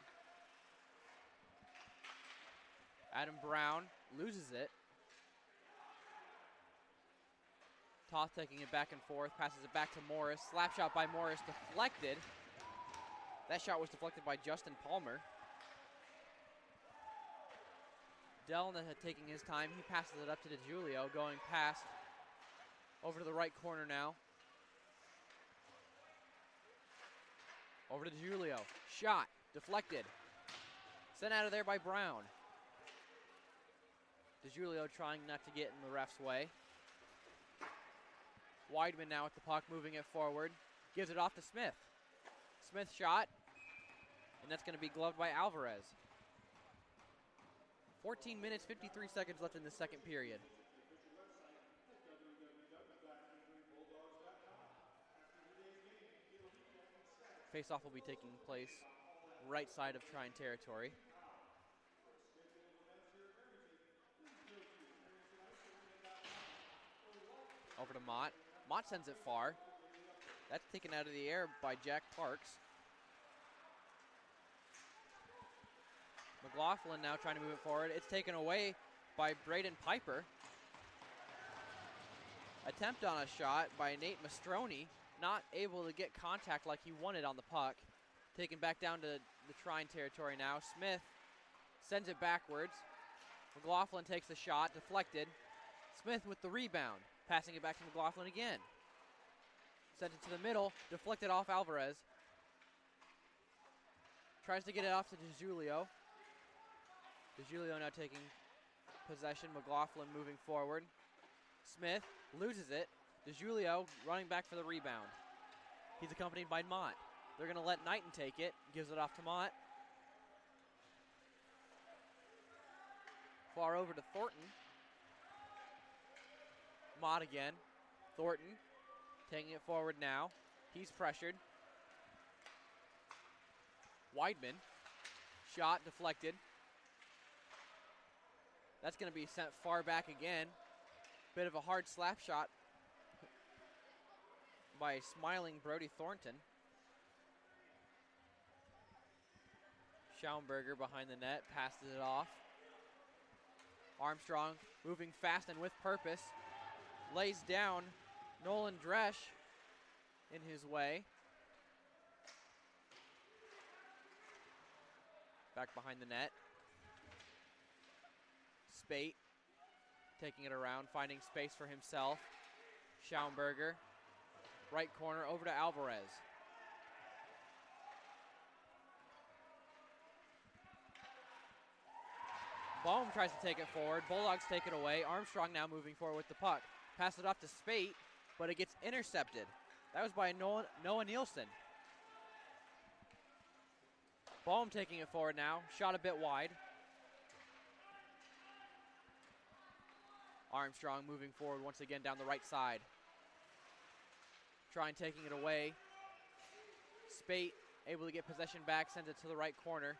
Speaker 4: Adam Brown loses it. Toth taking it back and forth, passes it back to Morris. Slap shot by Morris, deflected. That shot was deflected by Justin Palmer. Delna taking his time. He passes it up to DeJulio, going past. Over to the right corner now. Over to DeJulio. Shot, deflected. Sent out of there by Brown. DeJulio trying not to get in the ref's way. Weidman now with the puck, moving it forward. Gives it off to Smith. Smith shot, and that's going to be gloved by Alvarez. 14 minutes, 53 seconds left in the second period. Face-off will be taking place right side of Trine territory. Over to Mott. Mott sends it far. That's taken out of the air by Jack Parks. McLaughlin now trying to move it forward. It's taken away by Braden Piper. Attempt on a shot by Nate Mastroni. Not able to get contact like he wanted on the puck. Taken back down to the Trine territory now. Smith sends it backwards. McLaughlin takes the shot, deflected. Smith with the rebound. Passing it back to McLaughlin again. Sent it to the middle, deflected off Alvarez. Tries to get it off to DeJulio. DeJulio now taking possession. McLaughlin moving forward. Smith loses it. DeJulio running back for the rebound. He's accompanied by Mott. They're going to let Knighton take it. Gives it off to Mott. Far over to Thornton. Mott again. Thornton taking it forward now. He's pressured. Weidman. Shot deflected. That's going to be sent far back again. Bit of a hard slap shot by smiling Brody Thornton. Schaumburger behind the net. Passes it off. Armstrong moving fast and with purpose. Lays down Nolan Dresch in his way. Back behind the net. Spate taking it around, finding space for himself. Schaumburger, right corner over to Alvarez. Bohm tries to take it forward. Bulldogs take it away. Armstrong now moving forward with the puck. Pass it off to Spate, but it gets intercepted. That was by Noah Nielsen. Bohm taking it forward now. Shot a bit wide. Armstrong moving forward once again down the right side. Trine taking it away. Spate able to get possession back, sends it to the right corner.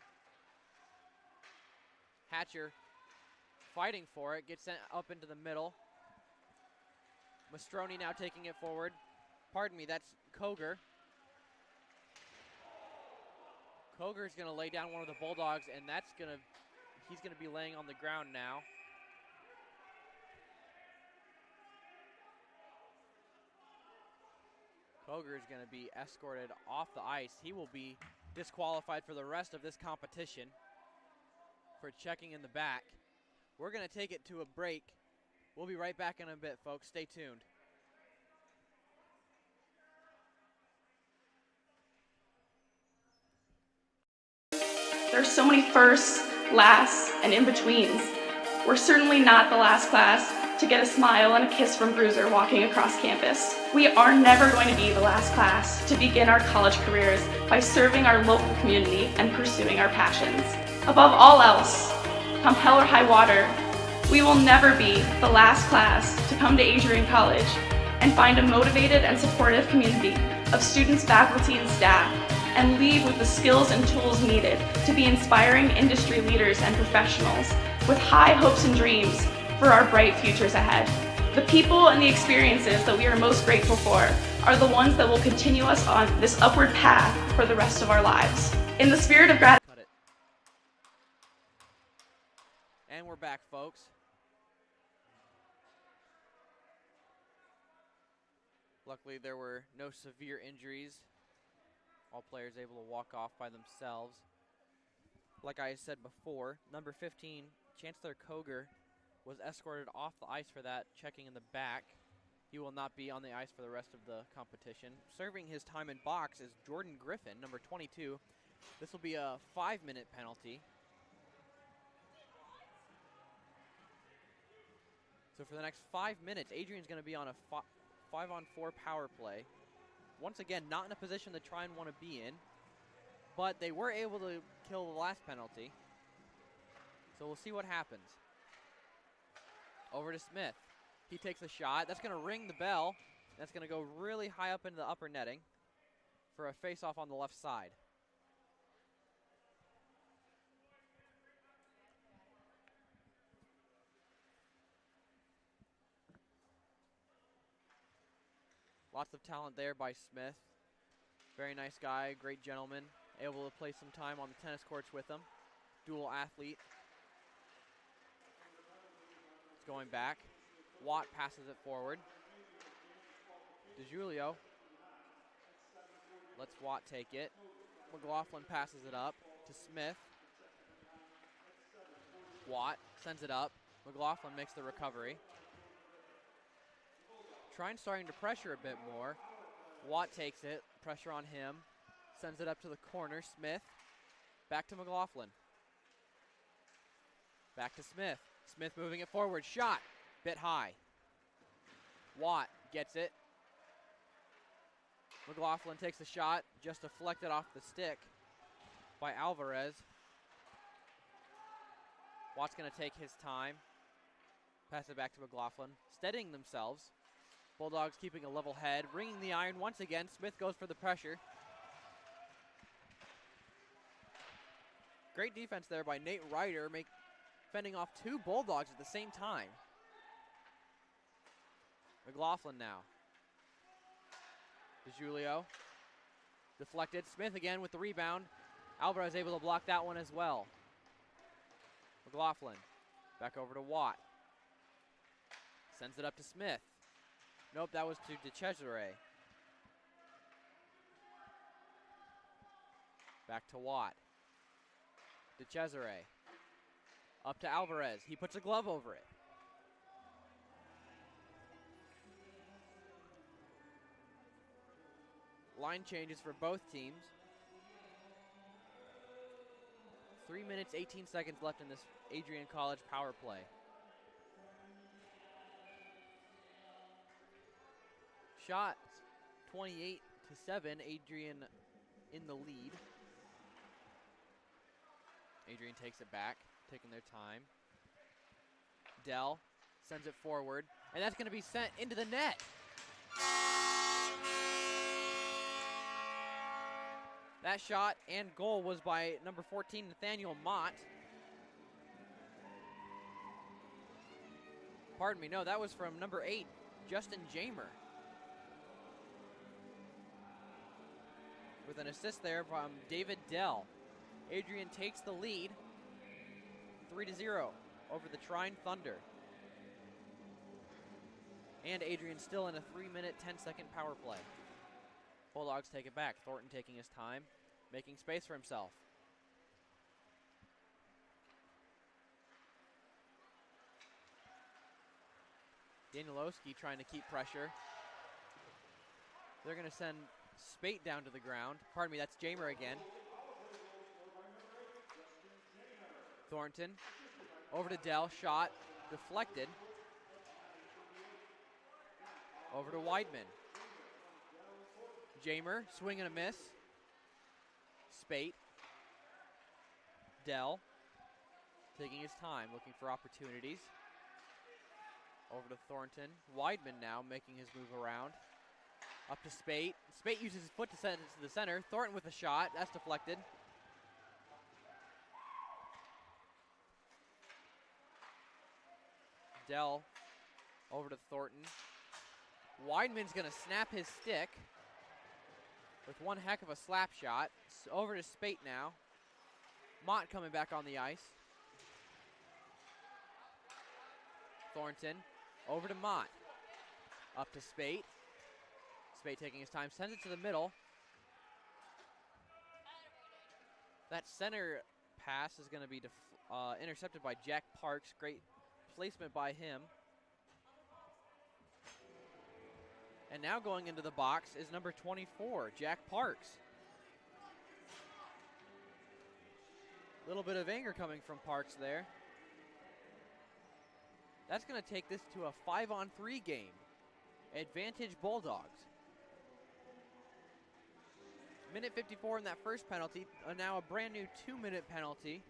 Speaker 4: Hatcher fighting for it, gets sent up into the middle. Mastroni now taking it forward. Pardon me, that's Koger. Koger's gonna lay down one of the Bulldogs, and he's gonna be laying on the ground now. Koger is gonna be escorted off the ice. He will be disqualified for the rest of this competition for checking in the back. We're gonna take it to a break. We'll be right back in a bit, folks. Stay tuned.
Speaker 1: There's so many firsts, lasts, and in-betweens. We're certainly not the last class to get a smile and a kiss from Bruiser walking across campus. We are never going to be the last class to begin our college careers by serving our local community and pursuing our passions. Above all else, come hell or high water, we will never be the last class to come to Adrian College and find a motivated and supportive community of students, faculty, and staff, and leave with the skills and tools needed to be inspiring industry leaders and professionals with high hopes and dreams for our bright futures ahead. The people and the experiences that we are most grateful for are the ones that will continue us on this upward path for the rest of our lives. In the spirit of gratitude.
Speaker 4: Cut it. And we're back, folks. Luckily, there were no severe injuries. All players able to walk off by themselves. Like I said before, number 15, Chancellor Koger, was escorted off the ice for that, checking in the back. He will not be on the ice for the rest of the competition. Serving his time in box is Jordan Griffin, number 22. This will be a 5-minute penalty. So for the next 5 minutes, Adrian's going to be on a 5-on-4 power play. Once again, not in a position that Trine want to be in, but they were able to kill the last penalty. So we'll see what happens. Over to Smith. He takes a shot. That's going to ring the bell. That's going to go really high up into the upper netting for a face-off on the left side. Lots of talent there by Smith. Very nice guy, great gentleman. Able to play some time on the tennis courts with him. Dual athlete. It's going back. Watt passes it forward. DeJulio lets Watt take it. McLaughlin passes it up to Smith. Watt sends it up. McLaughlin makes the recovery. Trine starting to pressure a bit more. Watt takes it, pressure on him. Sends it up to the corner, Smith. Back to McLaughlin. Back to Smith. Smith moving it forward, shot, bit high. Watt gets it. McLaughlin takes a shot, just deflected off the stick by Alvarez. Watt's gonna take his time. Pass it back to McLaughlin. Steadying themselves. Bulldogs keeping a level head, ringing the iron once again. Smith goes for the pressure. Great defense there by Nate Ryder, fending off two Bulldogs at the same time. McLaughlin now. DeJulio. Deflected. Smith again with the rebound. Alvarez able to block that one as well. McLaughlin. Back over to Watt. Sends it up to Smith. Nope, that was to DeCesare. Back to Watt. DeCesare. Up to Alvarez. He puts a glove over it. Line changes for both teams. 3 minutes, 18 seconds left in this Adrian College power play. Shots 28-7, Adrian in the lead. Adrian takes it back, taking their time. Dell sends it forward, and that's going to be sent into the net. That shot and goal was by number 14, Nathaniel Mott. Pardon me, no, that was from number 8, Justin Jamer. With an assist there from David Dell. Adrian takes the lead, 3-0 over the Trine Thunder. And Adrian still in a 3-minute, 10-second power play. Bulldogs take it back. Thornton taking his time, making space for himself. Danielowski trying to keep pressure. They're going to send Spate down to the ground. Pardon me, that's Jamer again. Thornton over to Dell, shot deflected. Over to Weidman. Jamer, swing and a miss. Spate. Dell taking his time, looking for opportunities. Over to Thornton. Weidman now making his move around. Up to Spate. Spate uses his foot to send it to the center. Thornton with a shot. That's deflected. Dell over to Thornton. Weidman's going to snap his stick with one heck of a slap shot. Over to Spate now. Mott coming back on the ice. Thornton over to Mott. Up to Spate. Spate taking his time, sends it to the middle. That center pass is going to be intercepted by Jack Parks. Great placement by him. And now going into the box is number 24, Jack Parks. A little bit of anger coming from Parks there. That's going to take this to a 5-on-3 game. Advantage Bulldogs. Minute 54 in that first penalty. Now a brand new 2-minute penalty.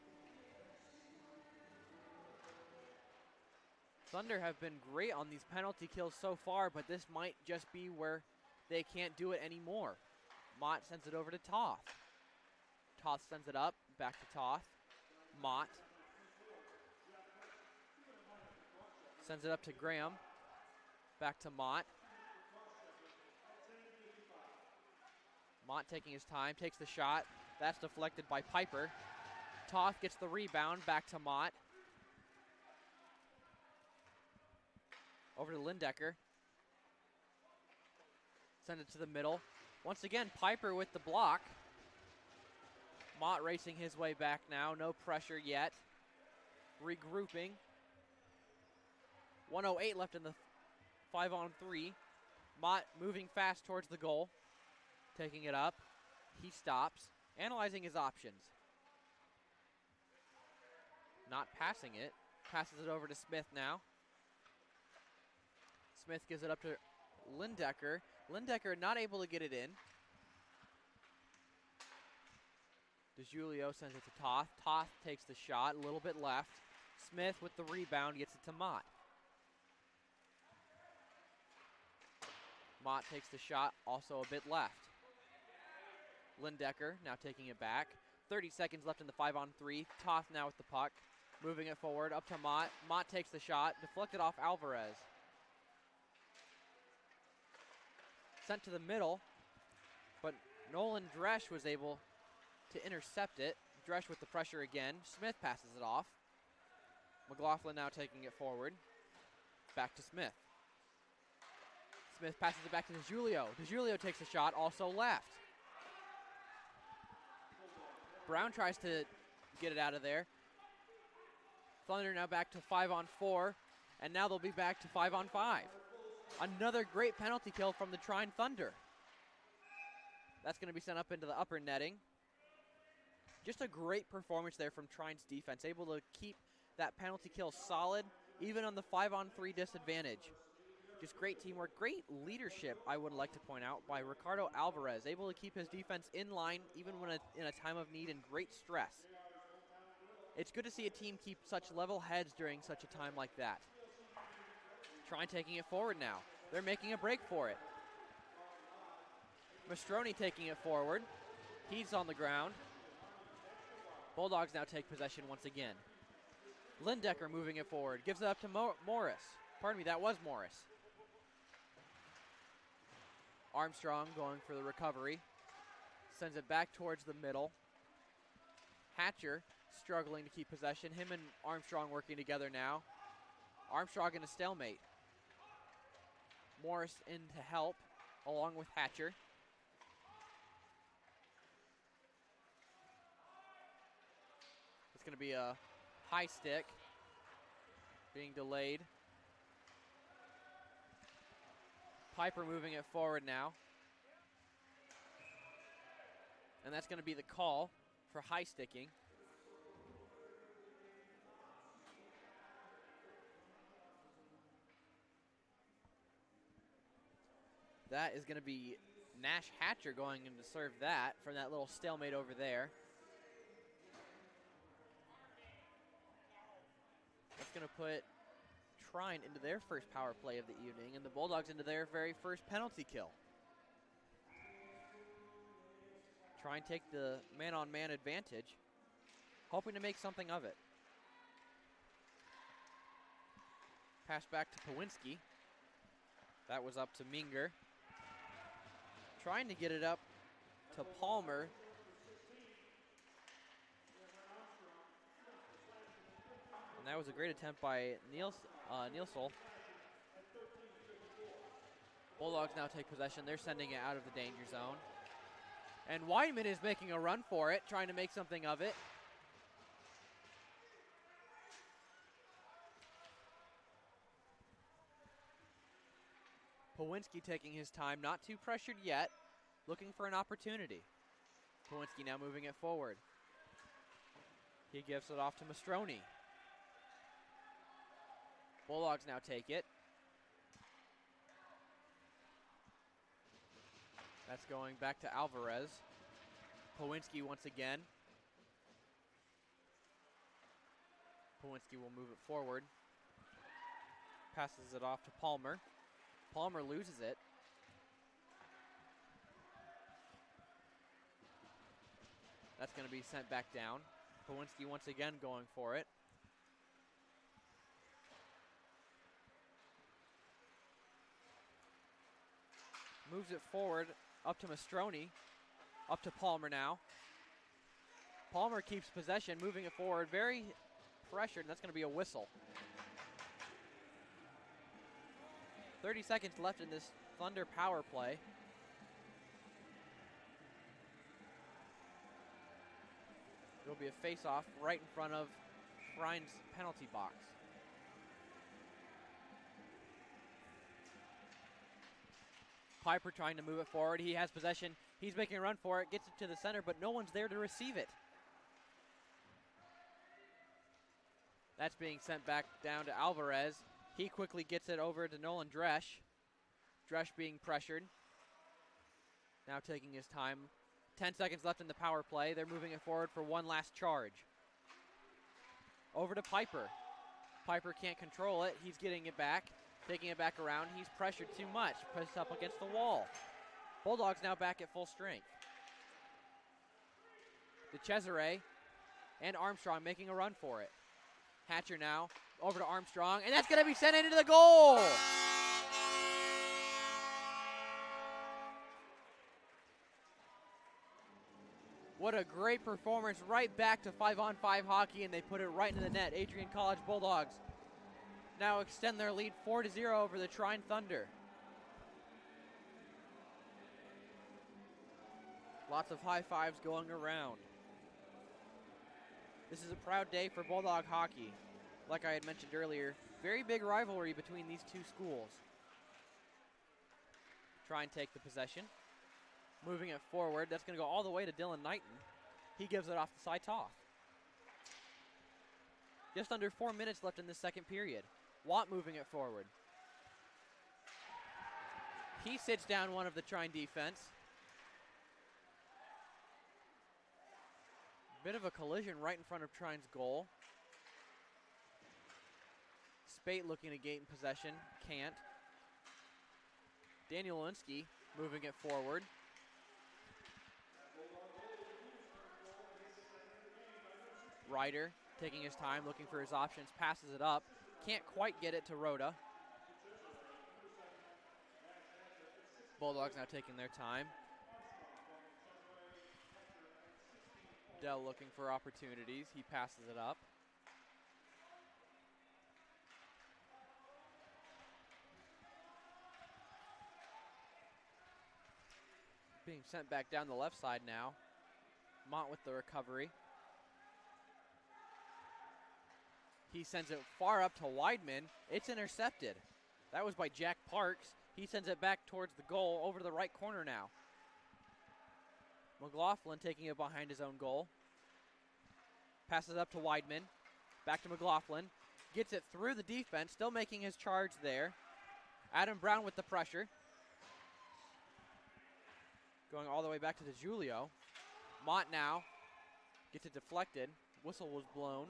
Speaker 4: Thunder have been great on these penalty kills so far, but this might just be where they can't do it anymore. Mott sends it over to Toth. Toth sends it up, back to Toth. Mott sends it up to Graham. Back to Mott. Mott taking his time, takes the shot. That's deflected by Piper. Toth gets the rebound, back to Mott. Over to Lindecker. Send it to the middle. Once again, Piper with the block. Mott racing his way back now. No pressure yet. Regrouping. 1:08 left in the 5-on-3. Mott moving fast towards the goal. Taking it up. He stops. Analyzing his options. Not passing it. Passes it over to Smith now. Smith gives it up to Lindecker. Lindecker not able to get it in. DeJulio sends it to Toth. Toth takes the shot, a little bit left. Smith with the rebound gets it to Mott. Mott takes the shot, also a bit left. Lindecker now taking it back. 30 seconds left in the 5-on-3. Toth now with the puck. Moving it forward, up to Mott. Mott takes the shot, deflected off Alvarez. Sent to the middle, but Nolan Dresch was able to intercept it. Dresch with the pressure again. Smith passes it off. McLaughlin now taking it forward. Back to Smith. Smith passes it back to DeJulio. DeJulio takes a shot, also left. Brown tries to get it out of there. Thunder now back to 5-on-4, and now they'll be back to 5-on-5. Another great penalty kill from the Trine Thunder. That's going to be sent up into the upper netting. Just a great performance there from Trine's defense, able to keep that penalty kill solid, even on the 5-on-3 disadvantage. Just great teamwork, great leadership, I would like to point out, by Ricardo Alvarez, able to keep his defense in line even when in a time of need and great stress. It's good to see a team keep such level heads during such a time like that. Trine taking it forward now. They're making a break for it. Mastroni taking it forward. He's on the ground. Bulldogs now take possession once again. Lindecker moving it forward, gives it up to Morris. Pardon me, that was Morris. Armstrong going for the recovery. Sends it back towards the middle. Hatcher struggling to keep possession. Him and Armstrong working together now. Armstrong in a stalemate. Morris in to help, along with Hatcher. It's going to be a high stick being delayed. Piper moving it forward now. And that's going to be the call for high sticking. That is going to be Nash Hatcher going in to serve that from that little stalemate over there. That's going to put Trine into their first power play of the evening and the Bulldogs into their very first penalty kill. Trine take the man-on-man advantage, hoping to make something of it. Pass back to Pawinski. That was up to Minger. Trying to get it up to Palmer. And that was a great attempt by Nielsel. Bulldogs now take possession. They're sending it out of the danger zone. And Weidman is making a run for it, trying to make something of it. Pawinski taking his time, not too pressured yet, looking for an opportunity. Pawinski now moving it forward. He gives it off to Mastroni. Bulldogs now take it. That's going back to Alvarez. Pawinski once again. Pawinski will move it forward. Passes it off to Palmer. Palmer loses it. That's going to be sent back down. Pawinski once again going for it. Moves it forward up to Mastroni. Up to Palmer now. Palmer keeps possession, moving it forward. Very pressured, and that's going to be a whistle. 30 seconds left in this Thunder power play. It'll be a face-off right in front of Trine's penalty box. Piper trying to move it forward. He has possession. He's making a run for it. Gets it to the center, but no one's there to receive it. That's being sent back down to Alvarez. He quickly gets it over to Nolan Dresch. Dresch being pressured. Now taking his time. 10 seconds left in the power play. They're moving it forward for one last charge. Over to Piper. Piper can't control it. He's getting it back. Taking it back around. He's pressured too much. Pressed up against the wall. Bulldogs now back at full strength. DeCesare and Armstrong making a run for it. Hatcher now over to Armstrong, and that's going to be sent into the goal. What a great performance, right back to 5-on-5 hockey, and they put it right into the net. Adrian College Bulldogs now extend their lead 4-0 over the Trine Thunder. Lots of high fives going around. This is a proud day for Bulldog hockey. Like I had mentioned earlier, very big rivalry between these two schools. Try and take the possession. Moving it forward, that's going to go all the way to Dylan Knighton. He gives it off to Cy Toth. Just under 4 minutes left in the second period. Watt moving it forward. He sits down one of the Trine defense. Bit of a collision right in front of Trine's goal. Spate looking to gain possession, can't. Daniel Linsky moving it forward. Ryder taking his time, looking for his options, passes it up. Can't quite get it to Rhoda. Bulldogs now taking their time. Dell looking for opportunities. He passes it up. Being sent back down the left side now. Mont with the recovery. He sends it far up to Weidman. It's intercepted. That was by Jack Parks. He sends it back towards the goal, over to the right corner now. McLaughlin taking it behind his own goal. Passes up to Weidman. Back to McLaughlin. Gets it through the defense, still making his charge there. Adam Brown with the pressure. Going all the way back to DeJulio. Mott now gets it deflected. Whistle was blown.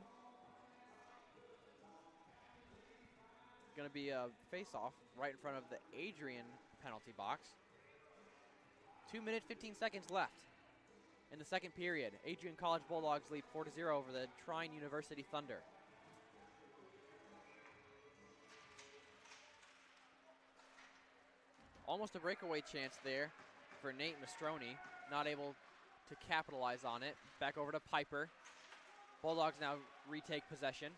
Speaker 4: Going to be a face-off right in front of the Adrian penalty box. 2 minutes, 15 seconds left in the second period. Adrian College Bulldogs lead 4-0 over the Trine University Thunder. Almost a breakaway chance there for Nate Mastroni. Not able to capitalize on it. Back over to Piper. Bulldogs now retake possession.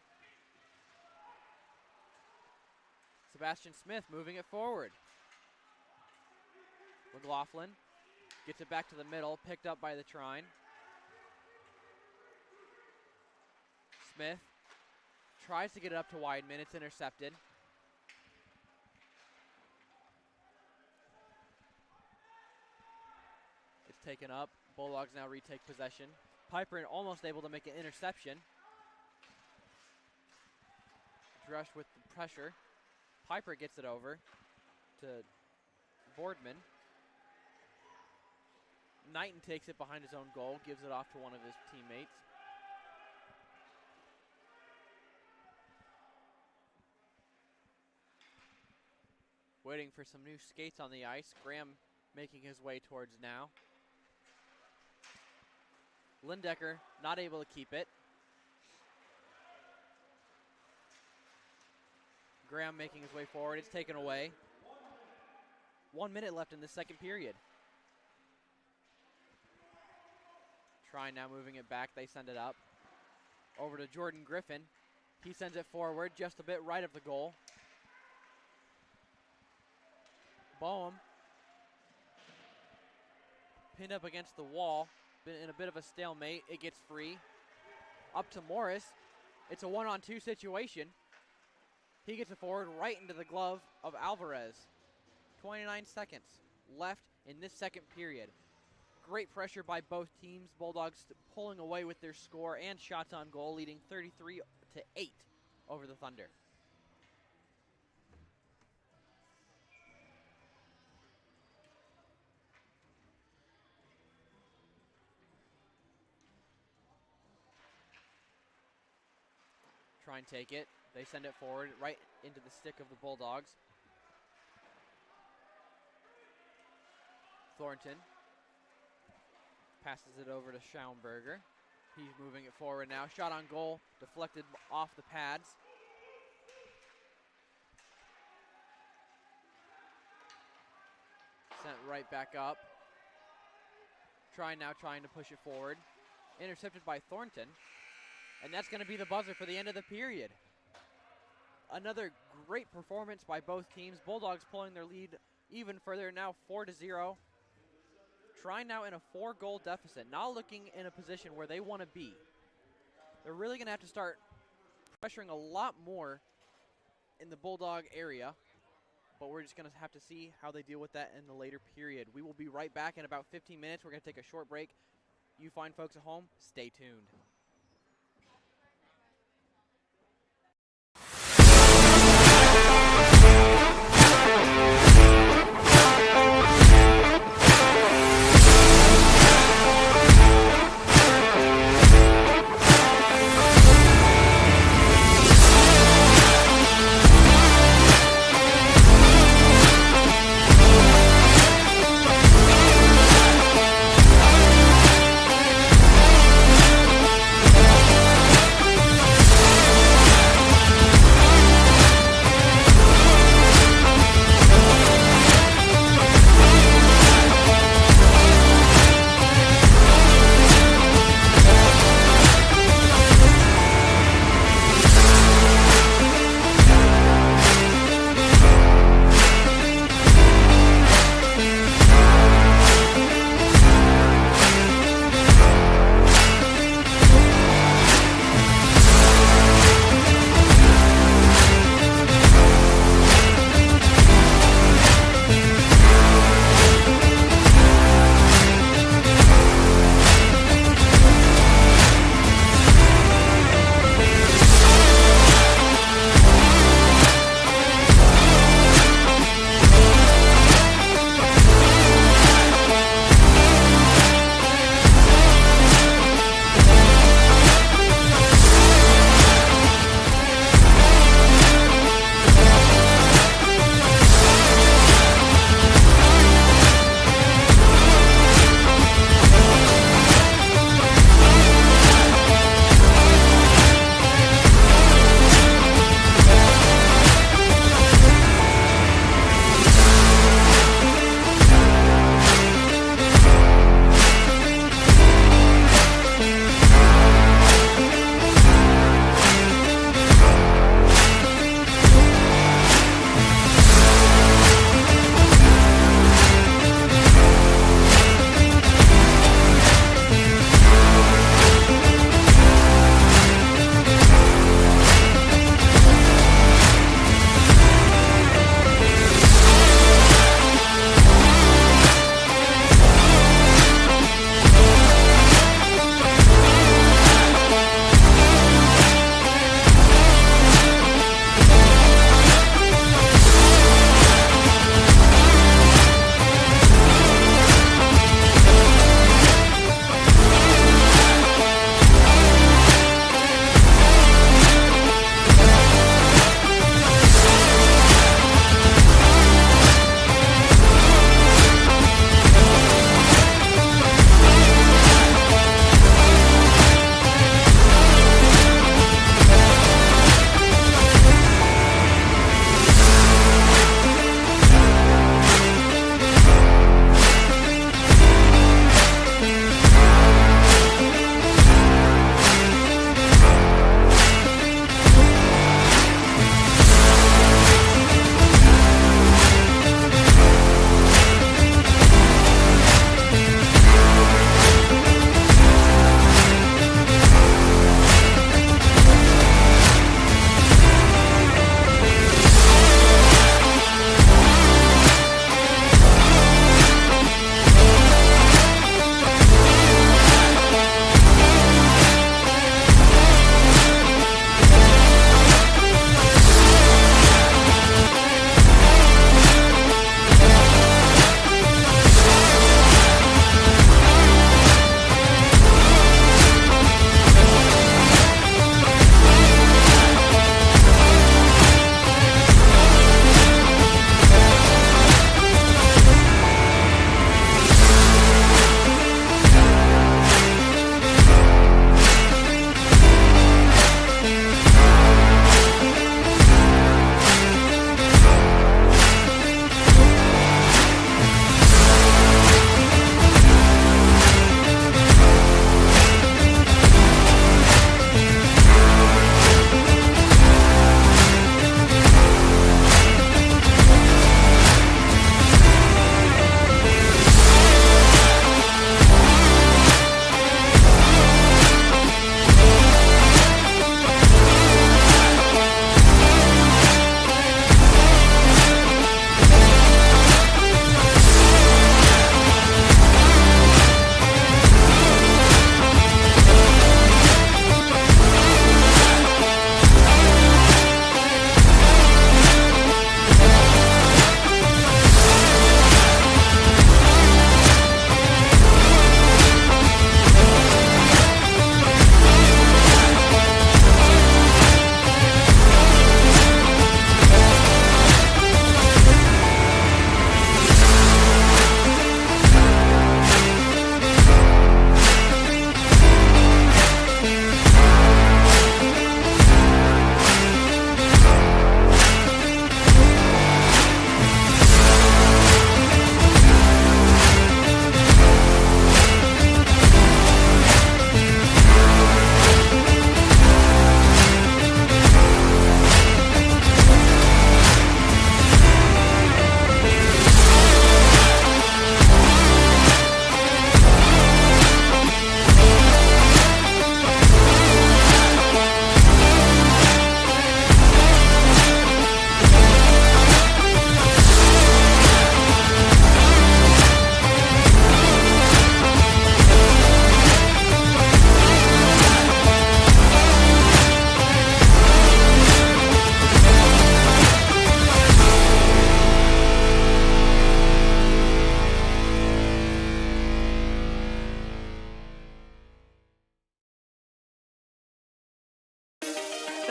Speaker 4: Sebastian Smith moving it forward. McLaughlin gets it back to the middle, picked up by the Trine. Smith tries to get it up to Weidman. It's intercepted. It's taken up. Bulldogs now retake possession. Piper almost able to make an interception. Drush with the pressure. Piper gets it over to Boardman. Knighton takes it behind his own goal, gives it off to one of his teammates. Waiting for some new skates on the ice. Graham making his way towards now. Lindecker not able to keep it. Graham making his way forward. It's taken away. 1 minute left in the second period. Trine now moving it back. They send it up. Over to Jordan Griffin. He sends it forward just a bit right of the goal. Boehm pinned up against the wall. Been in a bit of a stalemate. It gets free. Up to Morris. It's a 1-on-2 situation. He gets it forward right into the glove of Alvarez. 29 seconds left in this second period. Great pressure by both teams. Bulldogs pulling away with their score and shots on goal, leading 33-8 over the Thunder. Try and take it. They send it forward right into the stick of the Bulldogs. Thornton passes it over to Schaumburger. He's moving it forward now. Shot on goal, deflected off the pads. Sent right back up. Trine now trying to push it forward. Intercepted by Thornton. And that's going to be the buzzer for the end of the period. Another great performance by both teams. Bulldogs pulling their lead even further, now 4-0. Trine now in a 4-goal deficit, not looking in a position where they want to be. They're really going to have to start pressuring a lot more in the Bulldog area, but we're just going to have to see how they deal with that in the later period. We will be right back in about 15 minutes. We're going to take a short break. You fine folks at home, stay tuned.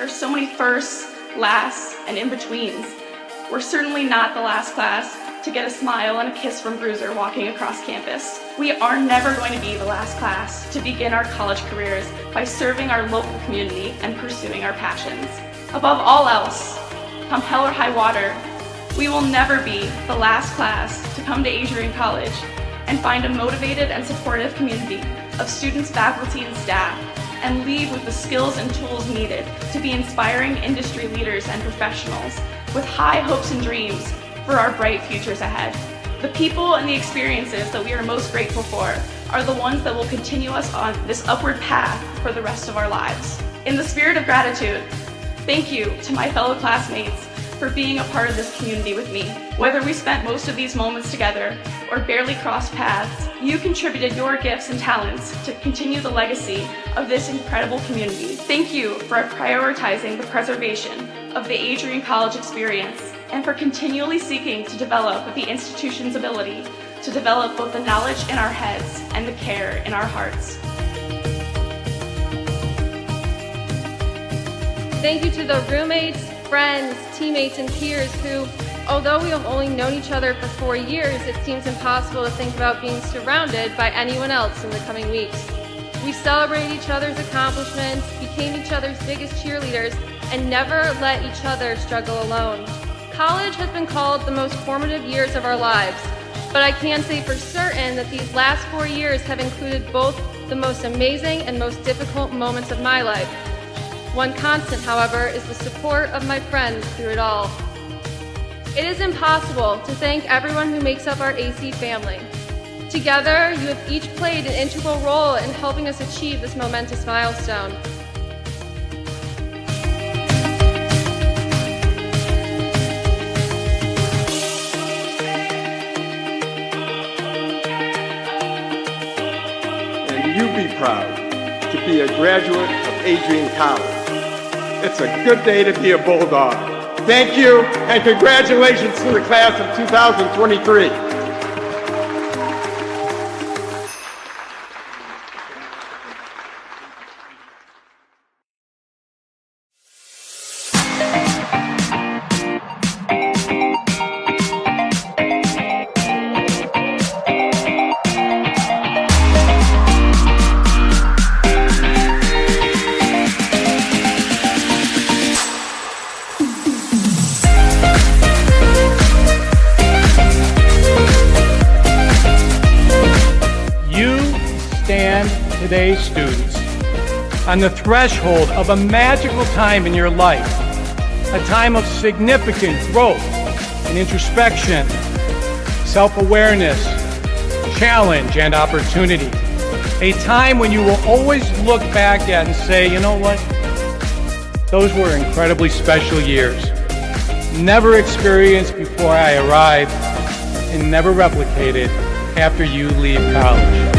Speaker 1: are so many firsts, lasts, and in-betweens. We're certainly not the last class to get a smile and a kiss from Bruiser walking across campus. We are never going to be the last class to begin our college careers by serving our local community and pursuing our passions. Above all else, come hell or high water, we will never be the last class to come to Adrian College and find a motivated and supportive community of students, faculty, and staff, and leave with the skills and tools needed to be inspiring industry leaders and professionals with high hopes and dreams for our bright futures ahead. The people and the experiences that we are most grateful for are the ones that will continue us on this upward path for the rest of our lives. In the spirit of gratitude, thank you to my fellow classmates for being a part of this community with me. Whether we spent most of these moments together or barely crossed paths, you contributed your gifts and talents to continue the legacy of this incredible community. Thank you for prioritizing the preservation of the Adrian College experience and for continually seeking to develop the institution's ability to develop both the knowledge in our heads and the care in our hearts.
Speaker 2: Thank you to the roommates, friends, teammates, and peers who, although we have only known each other for 4 years, it seems impossible to think about being surrounded by anyone else in the coming weeks. We celebrated each other's accomplishments, became each other's biggest cheerleaders, and never let each other struggle alone. College has been called the most formative years of our lives, but I can say for certain that these last 4 years have included both the most amazing and most difficult moments of my life. One constant, however, is the support of my friends through it all. It is impossible to thank everyone who makes up our AC family. Together, you have each played an integral role in helping us achieve this momentous milestone.
Speaker 3: And you be proud to be a graduate of Adrian College. It's a good day to be a Bulldog. Thank you, and congratulations to the class of 2023.
Speaker 6: Today's students on the threshold of a magical time in your life, a time of significant growth and introspection, self-awareness, challenge, and opportunity. A time when you will always look back at and say, you know what? Those were incredibly special years. Never experienced before I arrived and never replicated after you leave college.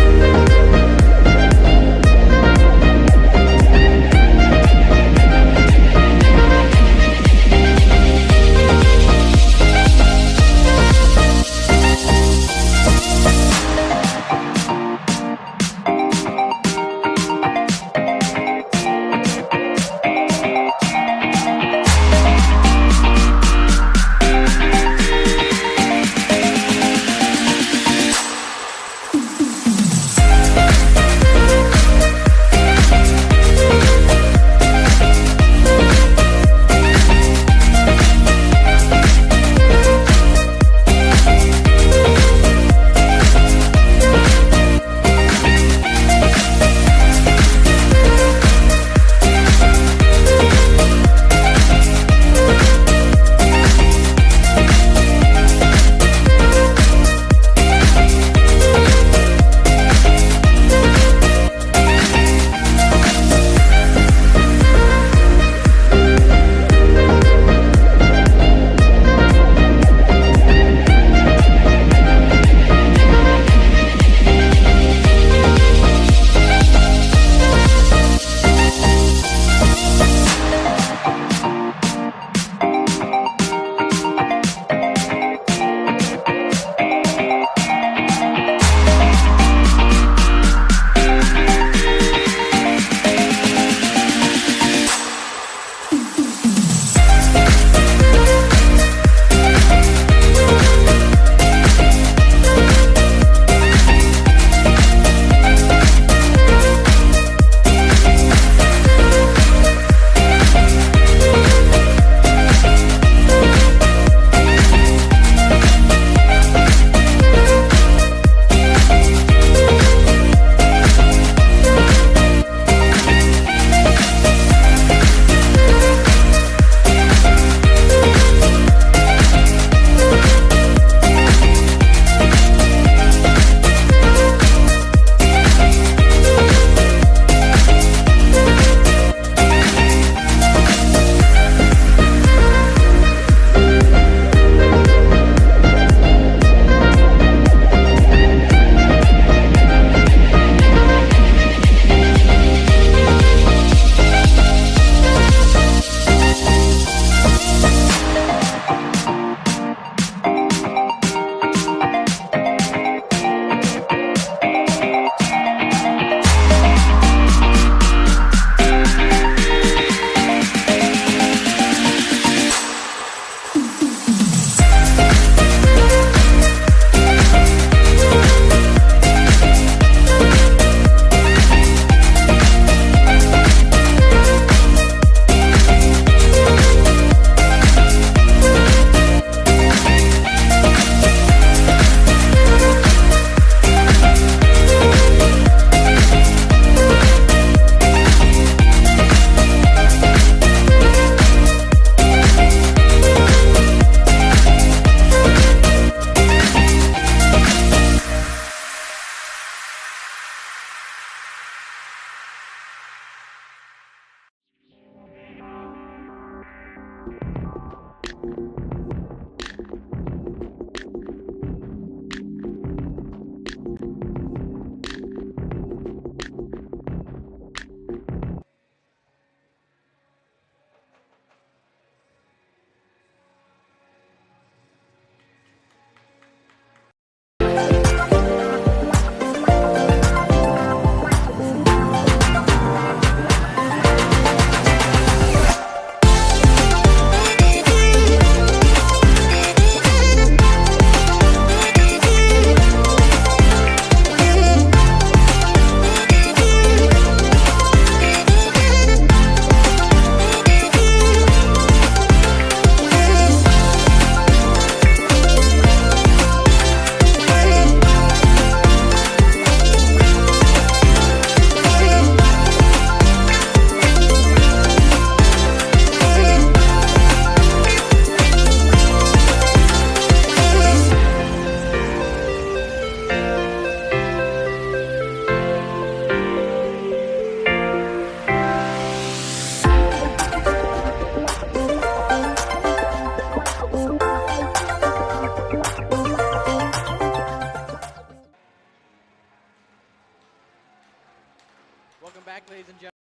Speaker 4: Welcome back, ladies and gentlemen.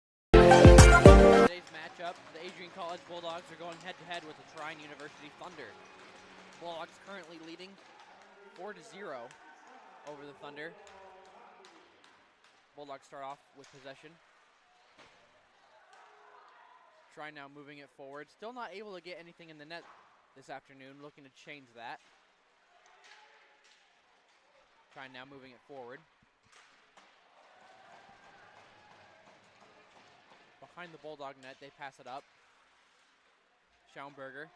Speaker 4: Today's matchup, the Adrian College Bulldogs are going head-to-head with the Trine University Thunder. Bulldogs currently leading 4-0 over the Thunder. Bulldogs start off with possession. Trine now moving it forward. Still not able to get anything in the net this afternoon, looking to change that. Trine now moving it forward. Behind the Bulldog net, they pass it up. Schaumburger.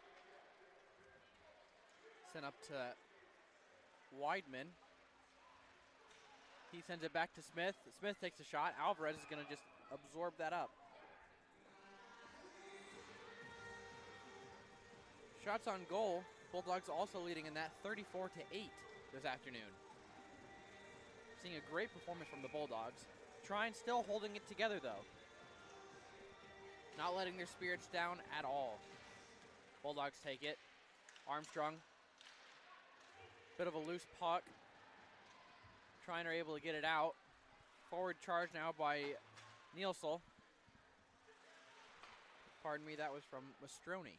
Speaker 4: Sent up to Weidman. He sends it back to Smith. Smith takes a shot. Alvarez is going to just absorb that up. Shots on goal. Bulldogs also leading in that 34-8 this afternoon. Seeing a great performance from the Bulldogs. Trine still holding it together though. Not letting their spirits down at all. Bulldogs take it. Armstrong. Bit of a loose puck. Trine are able to get it out. Forward charge now by Nielsel. Pardon me, that was from Mastroni.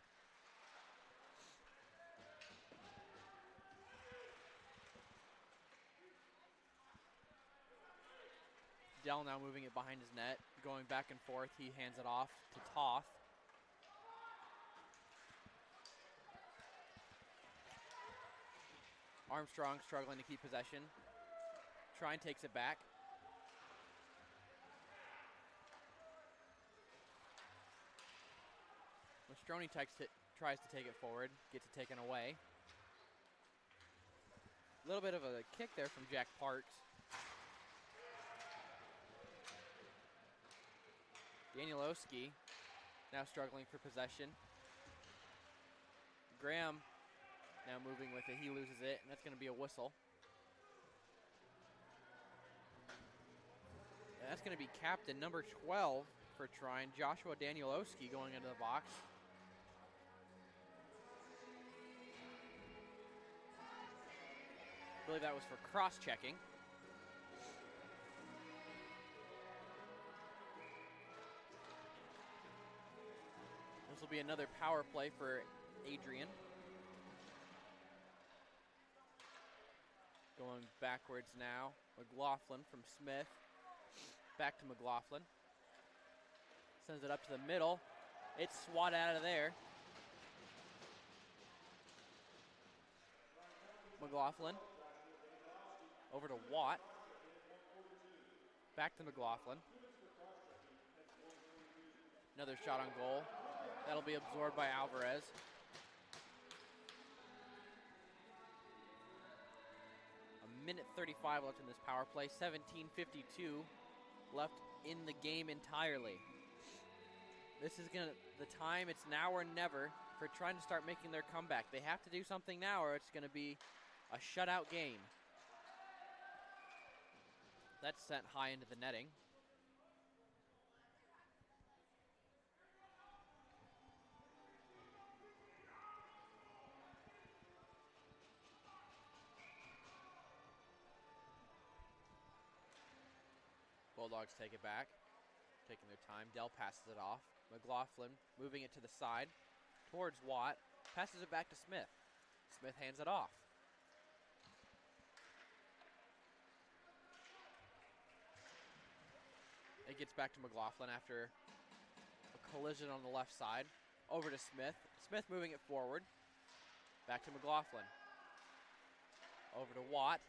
Speaker 4: Dell now moving it behind his net, going back and forth. He hands it off to Toth. Armstrong struggling to keep possession. Trine takes it back. Mastroni tries to take it forward, gets it taken away. A little bit of a kick there from Jack Parks. Danielowski now struggling for possession. Graham now moving with it. He loses it, and that's going to be a whistle. And that's going to be captain number 12 for Trine, Joshua Danielowski, going into the box. I believe that was for cross-checking. This will be another power play for Adrian. Going backwards now. McLaughlin from Smith. Back to McLaughlin. Sends it up to the middle. It's swatted out of there. McLaughlin. Over to Watt. Back to McLaughlin. Another shot on goal. That'll be absorbed by Alvarez. A minute 35 left in this power play. 17:52 left in the game entirely. This is the time, it's now or never for trying to start making their comeback. They have to do something now or it's gonna be a shutout game. That's sent high into the netting. Bulldogs take it back, taking their time. Dell passes it off. McLaughlin moving it to the side towards Watt. Passes it back to Smith. Smith hands it off. It gets back to McLaughlin after a collision on the left side. Over to Smith. Smith moving it forward. Back to McLaughlin. Over to Watt.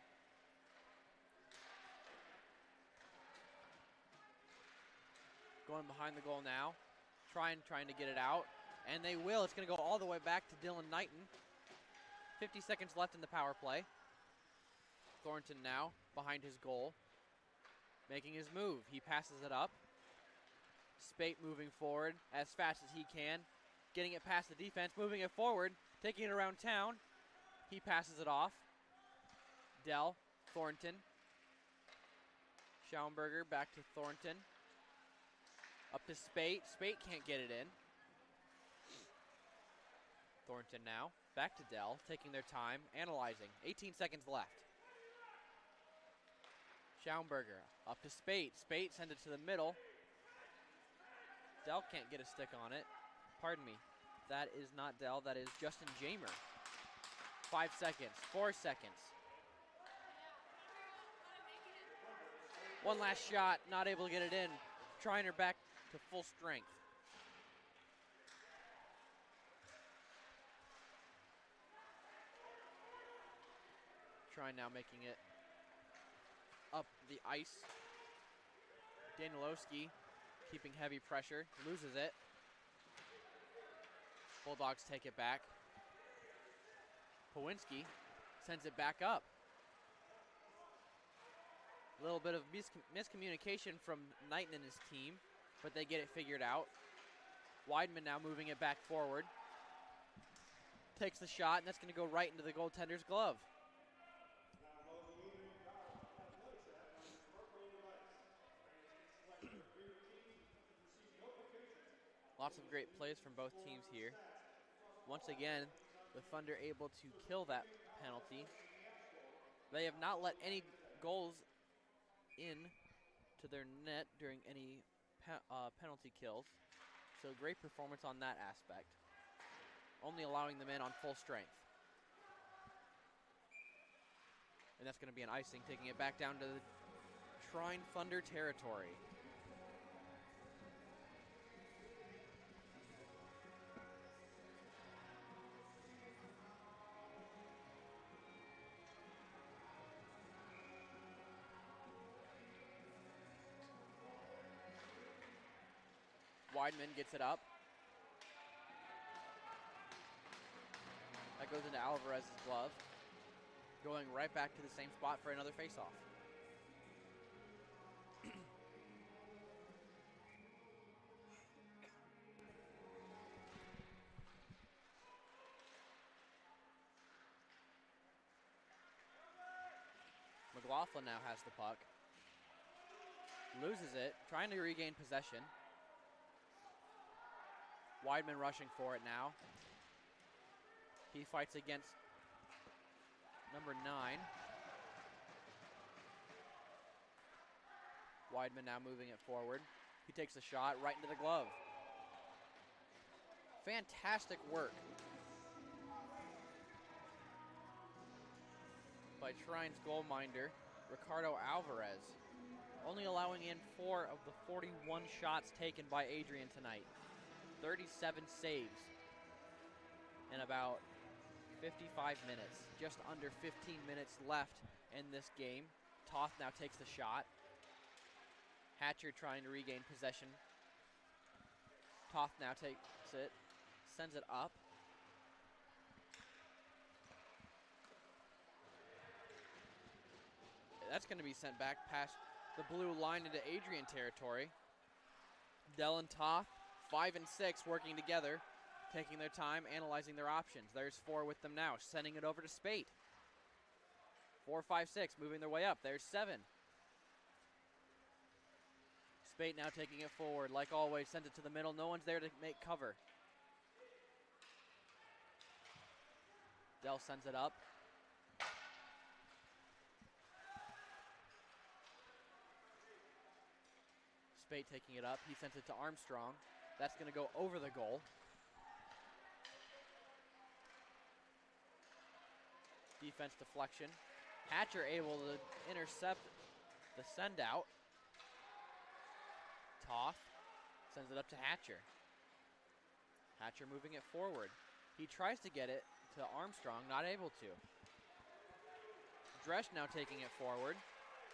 Speaker 4: Going behind the goal now. Trying to get it out. And they will. It's going to go all the way back to Dylan Knighton. 50 seconds left in the power play. Thornton now behind his goal. Making his move. He passes it up. Spate moving forward as fast as he can. Getting it past the defense. Moving it forward. Taking it around town. He passes it off. Dell. Thornton. Schaumburger back to Thornton. Up to Spate. Spate can't get it in. Thornton now. Back to Dell. Taking their time. Analyzing. 18 seconds left. Schaumburger. Up to Spate. Spate sends it to the middle. Dell can't get a stick on it. Pardon me. That is not Dell. That is Justin Jamer. 5 seconds. 4 seconds. One last shot. Not able to get it in. Trying her back to full strength. Trine now making it up the ice. Danielowski keeping heavy pressure, loses it. Bulldogs take it back. Powinski sends it back up. A little bit of miscommunication from Knighton and his team, but they get it figured out. Weidman now moving it back forward. Takes the shot, and that's going to go right into the goaltender's glove. Lots of great plays from both teams here. Once again, the Thunder able to kill that penalty. They have not let any goals in to their net during any penalty kills. So great performance on that aspect. Only allowing them in on full strength. And that's going to be an icing, taking it back down to the Trine Thunder territory. Weidman gets it up. That goes into Alvarez's glove. Going right back to the same spot for another faceoff. McLaughlin now has the puck. Loses it, trying to regain possession. Weidman rushing for it now. He fights against number 9. Weidman now moving it forward. He takes a shot right into the glove. Fantastic work by Trine's goalminder, Ricardo Alvarez. Only allowing in 4 of the 41 shots taken by Adrian tonight. 37 saves in about 55 minutes. Just under 15 minutes left in this game. Toth now takes the shot. Hatcher trying to regain possession. Toth now takes it, sends it up. That's going to be sent back past the blue line into Adrian territory. Dell and Toth, 5 and 6, working together, taking their time, analyzing their options. There's 4 with them now, sending it over to Spate. 4, 5, 6, moving their way up. There's 7. Spate now taking it forward. Like always, sends it to the middle. No one's there to make cover. Dell sends it up. Spate taking it up. He sends it to Armstrong. That's going to go over the goal. Defense deflection. Hatcher able to intercept the send out. Toth sends it up to Hatcher. Hatcher moving it forward. He tries to get it to Armstrong, not able to. Dresch now taking it forward.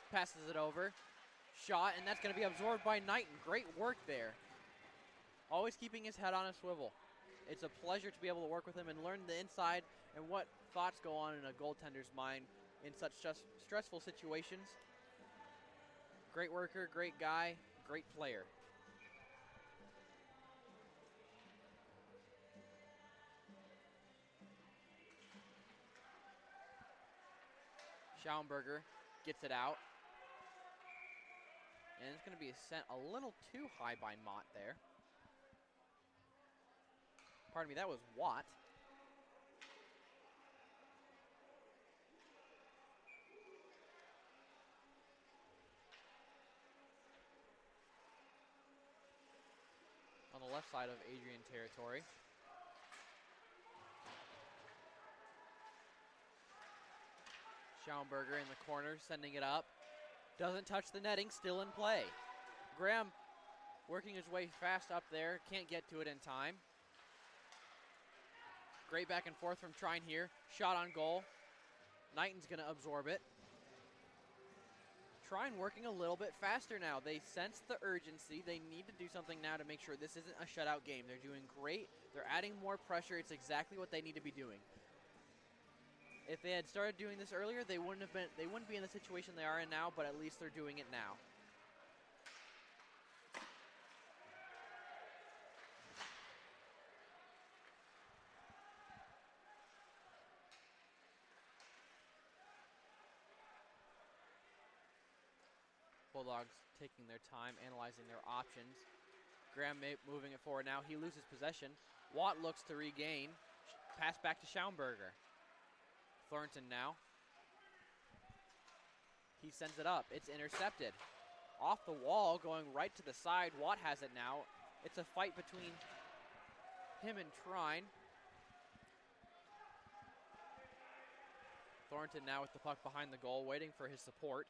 Speaker 4: Passes it over. Shot, and that's going to be absorbed by Knighton. Great work there. Always keeping his head on a swivel. It's a pleasure to be able to work with him and learn the inside and what thoughts go on in a goaltender's mind in such stressful situations. Great worker, great guy, great player. Schaumburger gets it out. And it's going to be sent a little too high by Mott there. Pardon me, that was Watt. left side of Adrian territory. Schaumburger in the corner, sending it up. Doesn't touch the netting, still in play. Graham working his way fast up there, can't get to it in time. Great back and forth from Trine here. Shot on goal. Knighton's gonna absorb it. Trine working a little bit faster now. They sense the urgency. They need to do something now to make sure this isn't a shutout game. They're doing great. They're adding more pressure. It's exactly what they need to be doing. If they had started doing this earlier, they wouldn't be in the situation they are in now, but at least they're doing it now. Bulldogs taking their time, analyzing their options. Graham moving it forward now. He loses possession. Watt looks to regain. Pass back to Schaumburger. Thornton now. He sends it up. It's intercepted. Off the wall, going right to the side. Watt has it now. It's a fight between him and Trine. Thornton now with the puck behind the goal, waiting for his support.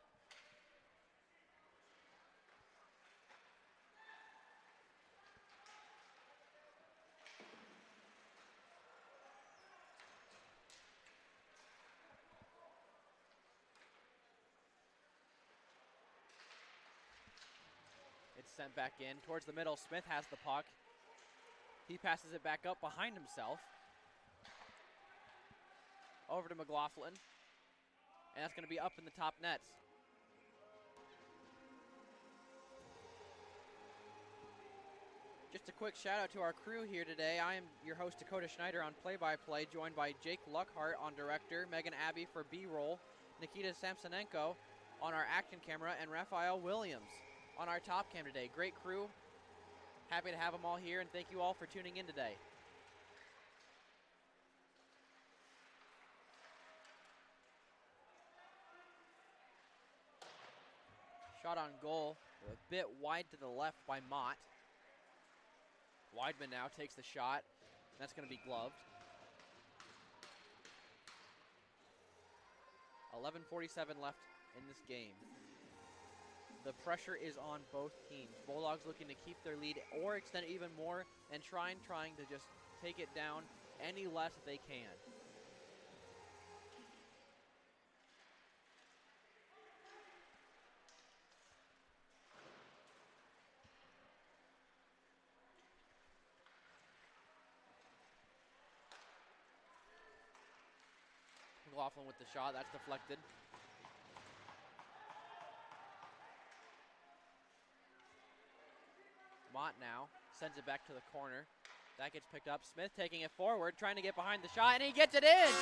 Speaker 4: It's sent back in towards the middle. Smith has the puck. He passes it back up behind himself. Over to McLaughlin. And that's going to be up in the top nets. Just a quick shout out to our crew here today. I am your host, Dakota Schneider, on play-by-play, joined by Jake Luckhart on director, Megan Abbey for B-roll, Nikita Samsonenko on our action camera, and Raphael Williams on our top cam today. Great crew. Happy to have them all here, and thank you all for tuning in today. Shot on goal, a bit wide to the left by Mott. Weidman now takes the shot. That's going to be gloved. 11:47 left in this game. The pressure is on both teams. Bulldogs looking to keep their lead or extend it even more, and trying to just take it down any less that they can. McLaughlin with the shot, that's deflected. Mott now sends it back to the corner. That gets picked up. Smith taking it forward, trying to get behind the shot, and he gets it in!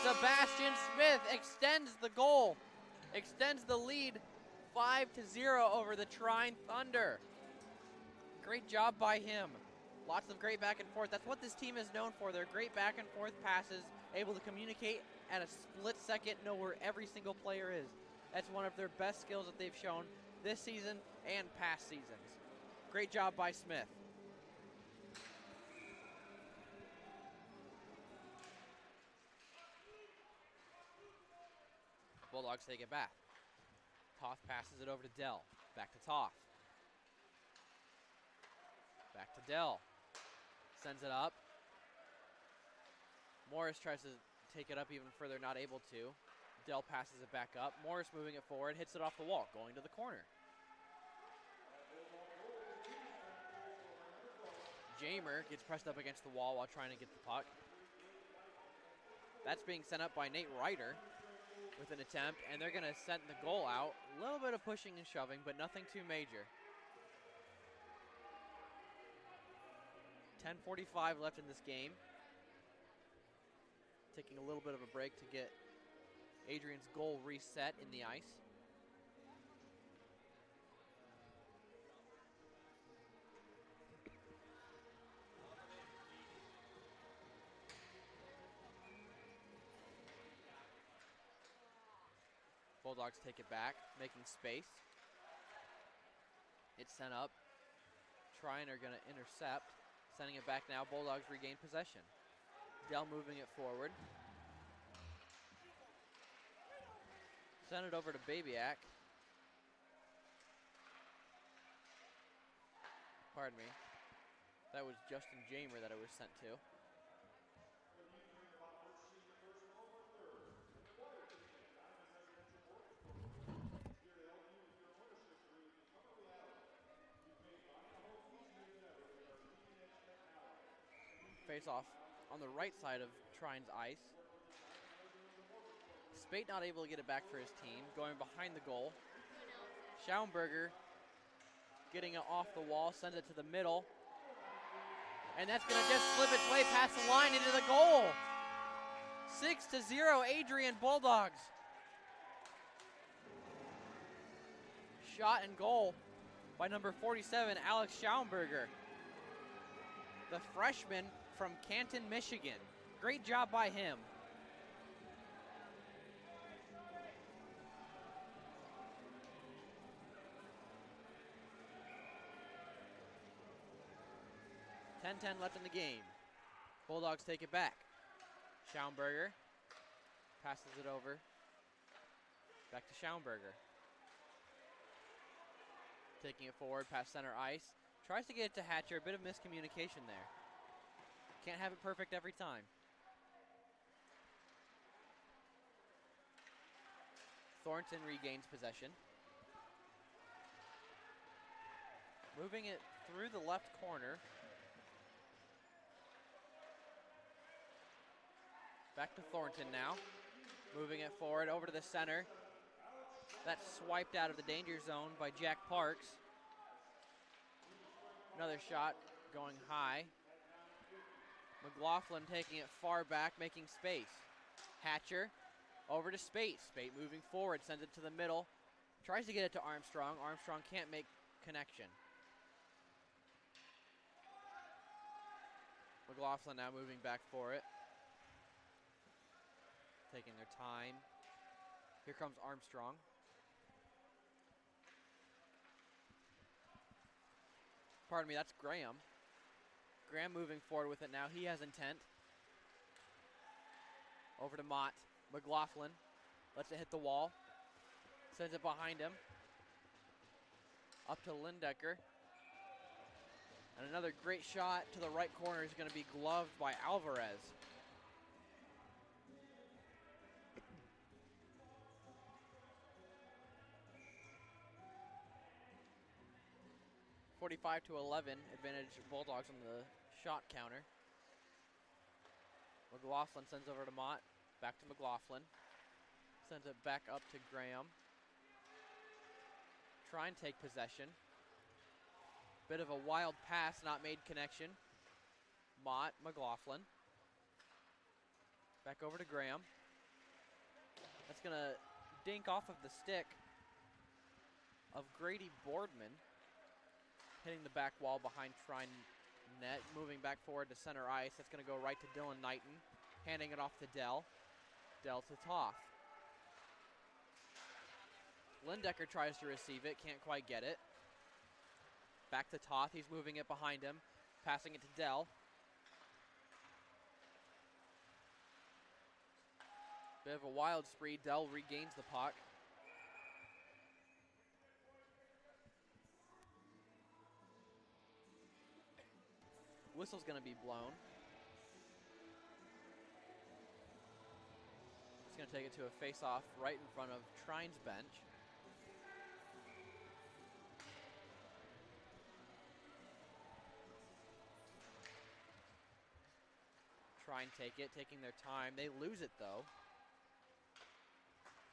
Speaker 4: Sebastian Smith extends the goal, extends the lead 5-0 over the Trine Thunder. Great job by him. Lots of great back and forth. That's what this team is known for. They're great back and forth passes, able to communicate at a split second, know where every single player is. That's one of their best skills that they've shown this season and past seasons. Great job by Smith. Bulldogs take it back. Toth passes it over to Dell. Back to Toth. Back to Dell. Sends it up. Morris tries to take it up even further, not able to. Dell passes it back up. Morris moving it forward, hits it off the wall, going to the corner. Jamer gets pressed up against the wall while trying to get the puck. That's being sent up by Nate Ryder with an attempt, and they're going to send the goal out. A little bit of pushing and shoving, but nothing too major. 10:45 left in this game. Taking a little bit of a break to get Adrian's goal reset in the ice. Bulldogs take it back, making space. It's sent up. Trine are going to intercept. Sending it back now. Bulldogs regain possession. Dell moving it forward. Send it over to Babyak. Pardon me. That was Justin Jamer that it was sent to. Face off on the right side of Trine's ice. Spate not able to get it back for his team. Going behind the goal. Schaumburger getting it off the wall, sends it to the middle. And that's going to just slip its way past the line into the goal. 6-0, Adrian Bulldogs. Shot and goal by number 47, Alex Schaumburger, the freshman from Canton, Michigan. Great job by him. .10 left in the game. Bulldogs take it back. Schaumburger passes it over. Back to Schaumburger. Taking it forward past center ice. Tries to get it to Hatcher. A bit of miscommunication there. Can't have it perfect every time. Thornton regains possession. Moving it through the left corner. Back to Thornton now. Moving it forward over to the center. That's swiped out of the danger zone by Jack Parks. Another shot going high. McLaughlin taking it far back, making space. Hatcher over to Spate. Spate moving forward, sends it to the middle. Tries to get it to Armstrong. Armstrong can't make connection. McLaughlin now moving back for it. Taking their time. Here comes Armstrong. Pardon me, that's Graham. Graham moving forward with it now. He has intent. Over to Mott. McLaughlin lets it hit the wall. Sends it behind him. Up to Lindecker. And another great shot to the right corner is going to be gloved by Alvarez. .45-11, advantage Bulldogs on the shot counter. McLaughlin sends over to Mott, back to McLaughlin. Sends it back up to Graham. Try and take possession. Bit of a wild pass, not made connection. Mott, McLaughlin. Back over to Graham. That's gonna dink off of the stick of Grady Boardman. Hitting the back wall behind Trine net. Moving back forward to center ice. That's going to go right to Dylan Knighton. Handing it off to Dell. Dell to Toth. Lindecker tries to receive it. Can't quite get it. Back to Toth. He's moving it behind him. Passing it to Dell. Bit of a wild spree. Dell regains the puck. Whistle's going to be blown. It's going to take it to a face-off right in front of Trine's bench. Trine take it, taking their time. They lose it, though.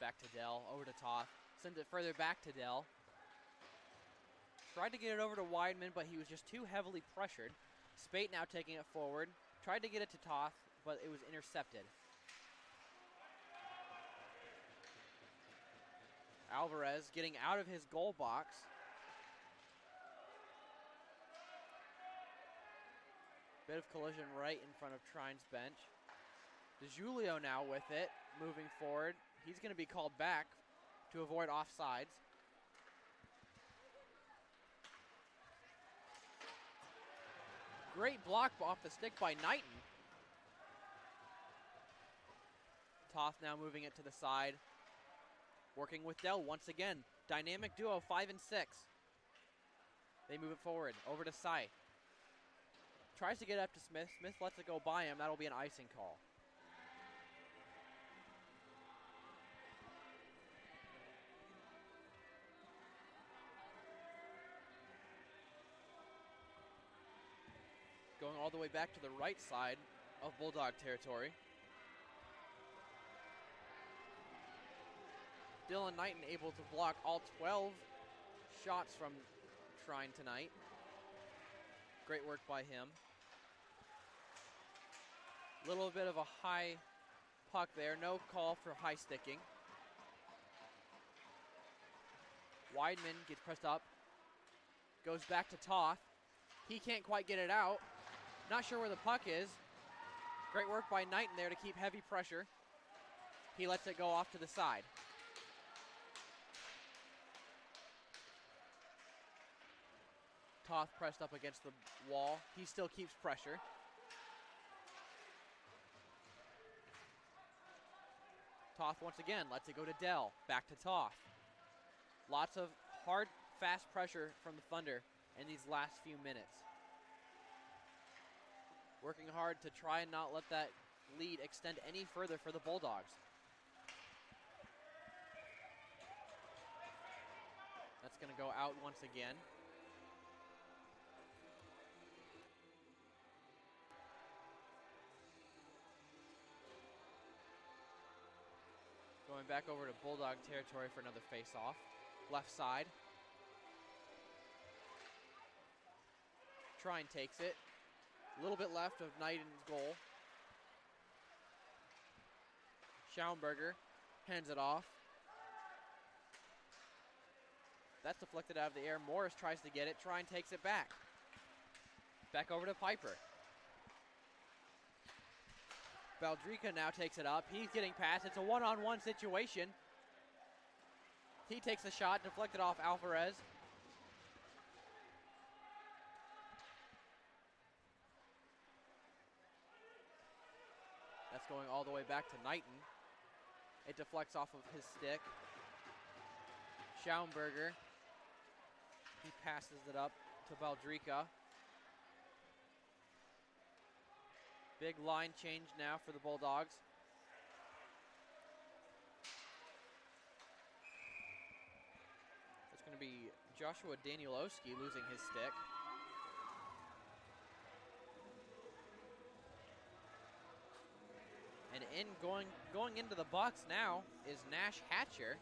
Speaker 4: Back to Dell, over to Toth. Sends it further back to Dell. Tried to get it over to Weidman, but he was just too heavily pressured. Spate now taking it forward. Tried to get it to Toth, but it was intercepted. Alvarez getting out of his goal box. Bit of collision right in front of Trine's bench. DeJulio now with it, moving forward. He's going to be called back to avoid offsides. Great block off the stick by Knighton. Toth now moving it to the side. Working with Dell once again. Dynamic duo, 5 and 6. They move it forward, over to Sai. Tries to get up to Smith. Smith lets it go by him. That'll be an icing call. Going all the way back to the right side of Bulldog territory. Dylan Knighton able to block all 12 shots from Trine tonight. Great work by him. Little bit of a high puck there. No call for high sticking. Weidman gets pressed up. Goes back to Toth. He can't quite get it out. Not sure where the puck is. Great work by Knighton there to keep heavy pressure. He lets it go off to the side. Toth pressed up against the wall. He still keeps pressure. Toth once again lets it go to Dell. Back to Toth. Lots of hard, fast pressure from the Thunder in these last few minutes. Working hard to try and not let that lead extend any further for the Bulldogs. That's going to go out once again. Going back over to Bulldog territory for another face-off. Left side. Trine takes it. A little bit left of Knighton's goal. Schaumburger hands it off. That's deflected out of the air. Morris tries to get it. Trine takes it back. Back over to Piper. Baldrica now takes it up. He's getting past. It's a one-on-one situation. He takes a shot, deflected off Alvarez. That's going all the way back to Knighton. It deflects off of his stick. Schaumburger. He passes it up to Baldrica. Big line change now for the Bulldogs. It's going to be Joshua Danielowski losing his stick. And going into the box now is Nash Hatcher.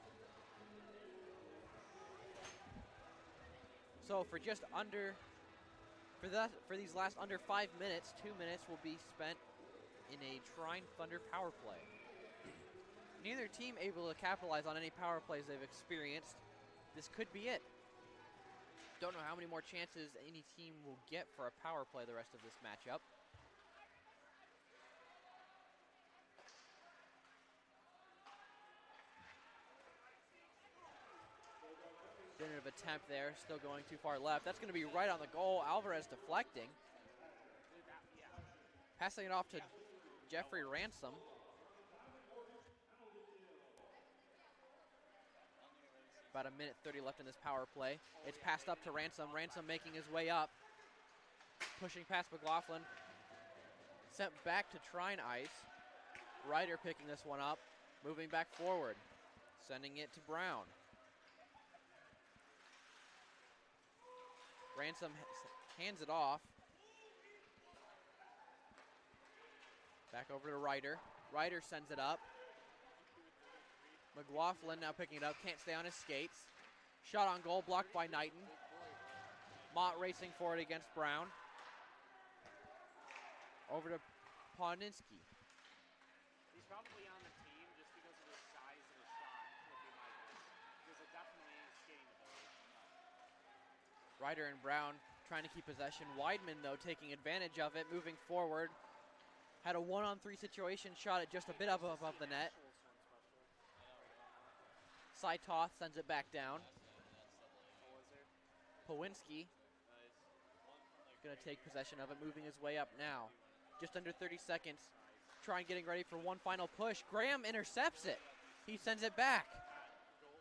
Speaker 4: So for just under, for these last under 5 minutes, 2 minutes will be spent in a Trine Thunder power play. Neither team able to capitalize on any power plays they've experienced. This could be it. Don't know how many more chances any team will get for a power play the rest of this matchup. Bit of attempt there, still going too far left. That's going to be right on the goal. Alvarez deflecting. Passing it off to Jeffrey Ransom. About a minute 30 left in this power play. It's passed up to Ransom. Ransom making his way up. Pushing past McLaughlin. Sent back to Trine ice. Ryder picking this one up. Moving back forward. Sending it to Brown. Ransom hands it off. Back over to Ryder. Ryder sends it up. McLaughlin now picking it up. Can't stay on his skates. Shot on goal, blocked by Knighton. Mott racing forward against Brown. Over to Poninsky.
Speaker 5: He's probably on the team just because of his size of his shot, would be my guess. There's a definitely skating ability.
Speaker 4: Ryder and Brown trying to keep possession. Weidman, though, taking advantage of it, moving forward. Had a 1-on-3 situation, shot it just a bit up above the net. Cy Toth sends it back down. Pawinski going to take possession of it, moving his way up now. Just under 30 seconds. Trine getting ready for one final push. Graham intercepts it. He sends it back.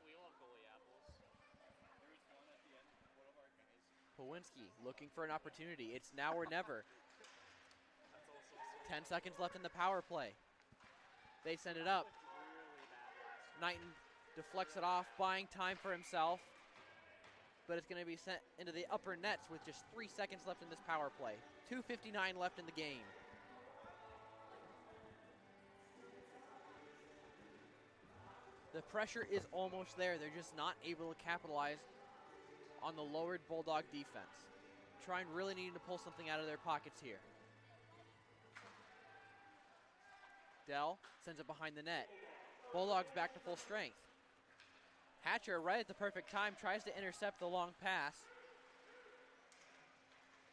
Speaker 5: We love goalie apples. There was one at the end. One of our guys.
Speaker 4: Pawinski looking for an opportunity. It's now or never. 10 seconds left in the power play. They send it up.
Speaker 5: Really bad last
Speaker 4: Knighton deflects it off, buying time for himself. But it's going to be sent into the upper nets with just 3 seconds left in this power play. 2:59 left in the game. The pressure is almost there. They're just not able to capitalize on the lowered Bulldog defense. Trine really needing to pull something out of their pockets here. Dell sends it behind the net. Bulldogs back to full strength. Hatcher, right at the perfect time, tries to intercept the long pass.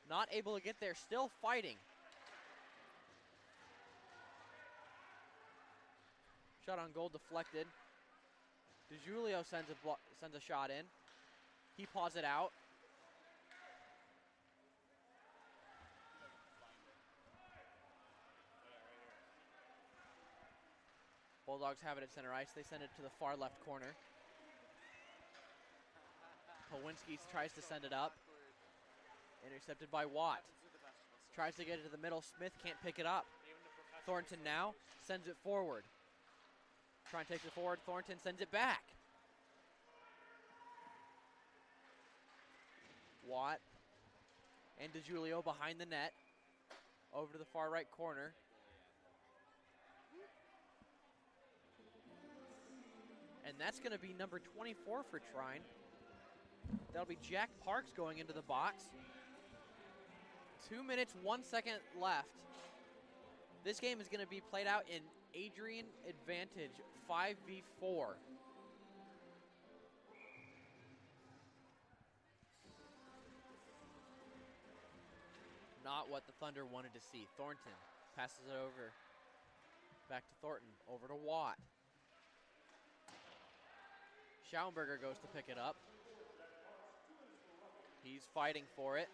Speaker 4: Not able to get there, still fighting. Shot on goal deflected. DeJulio sends a shot in. He paws it out. Bulldogs have it at center ice. They send it to the far left corner. Pawinski tries to send it up. Intercepted by Watt. Tries to get it to the middle. Smith can't pick it up. Thornton now sends it forward. Trine takes it forward. Thornton sends it back. Watt and DeJulio behind the net. Over to the far right corner. And that's going to be number 24 for Trine. That'll be Jack Parks going into the box. 2 minutes, 1 second left. This game is going to be played out in Adrian advantage, 5v4. Not what the Thunder wanted to see. Thornton passes it over. Back to Thornton, over to Watt. Schaumburger goes to pick it up. He's fighting for it.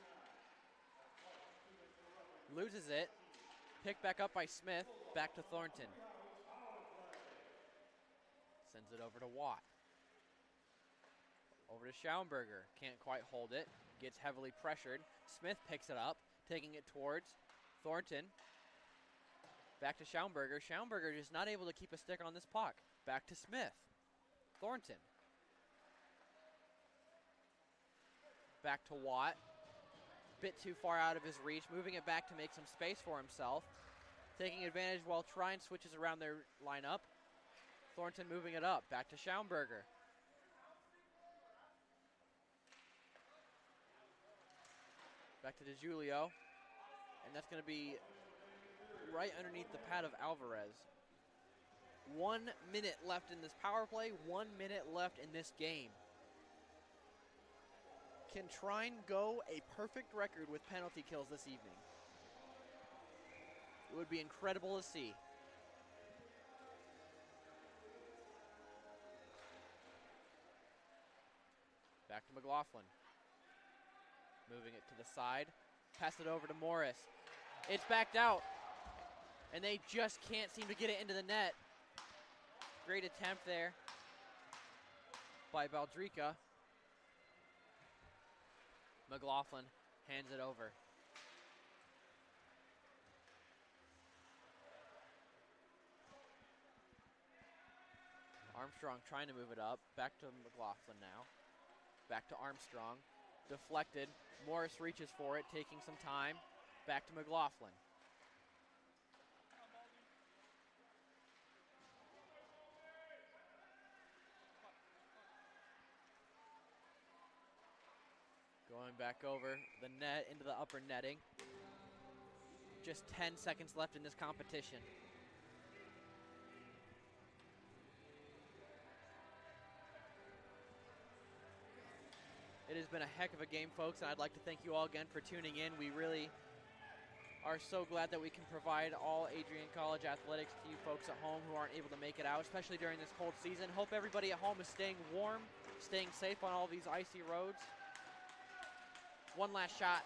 Speaker 4: Loses it. Picked back up by Smith. Back to Thornton. Sends it over to Watt. Over to Schaumburger. Can't quite hold it. Gets heavily pressured. Smith picks it up, taking it towards Thornton. Back to Schaumburger. Schaumburger just not able to keep a stick on this puck. Back to Smith. Thornton. Back to Watt. Bit too far out of his reach. Moving it back to make some space for himself. Taking advantage while Trine switches around their lineup. Thornton moving it up. Back to Schaumburger. Back to DeJulio. And that's going to be right underneath the pad of Alvarez. 1 minute left in this power play. 1 minute left in this game. Can Trine go a perfect record with penalty kills this evening? It would be incredible to see. Back to McLaughlin. Moving it to the side. Pass it over to Morris. It's backed out. And they just can't seem to get it into the net. Great attempt there by Baldrica. McLaughlin hands it over. Armstrong trying to move it up. Back to McLaughlin now. Back to Armstrong. Deflected. Morris reaches for it, taking some time. Back to McLaughlin. Going back over the net into the upper netting. Just 10 seconds left in this competition. It has been a heck of a game, folks, and I'd like to thank you all again for tuning in. We really are so glad that we can provide all Adrian College athletics to you folks at home who aren't able to make it out, especially during this cold season. Hope everybody at home is staying warm, staying safe on all these icy roads. One last shot.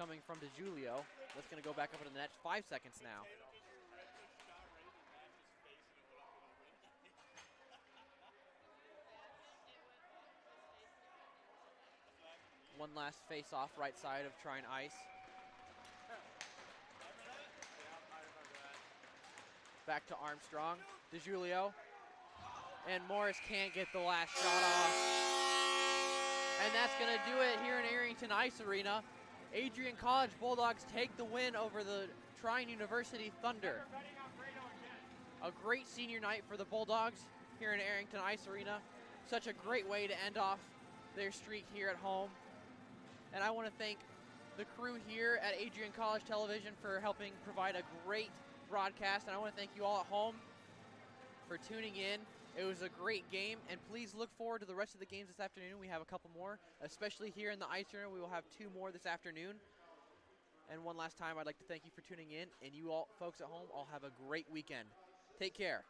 Speaker 4: coming from DeJulio. That's going to go back up into the net. 5 seconds now. One last face-off right side of Trine ice. Back to Armstrong. DeJulio. And Morris can't get the last shot off. And that's going to do it here in Arrington Ice Arena. Adrian College Bulldogs take the win over the Trine University Thunder. A great senior night for the Bulldogs here in Arrington Ice Arena. Such a great way to end off their streak here at home. And I want to thank the crew here at Adrian College Television for helping provide a great broadcast. And I want to thank you all at home for tuning in. It was a great game, and please look forward to the rest of the games this afternoon. We have a couple more, especially here in the Ice Arena. We will have 2 more this afternoon. And one last time, I'd like to thank you for tuning in, and you all folks at home all have a great weekend. Take care.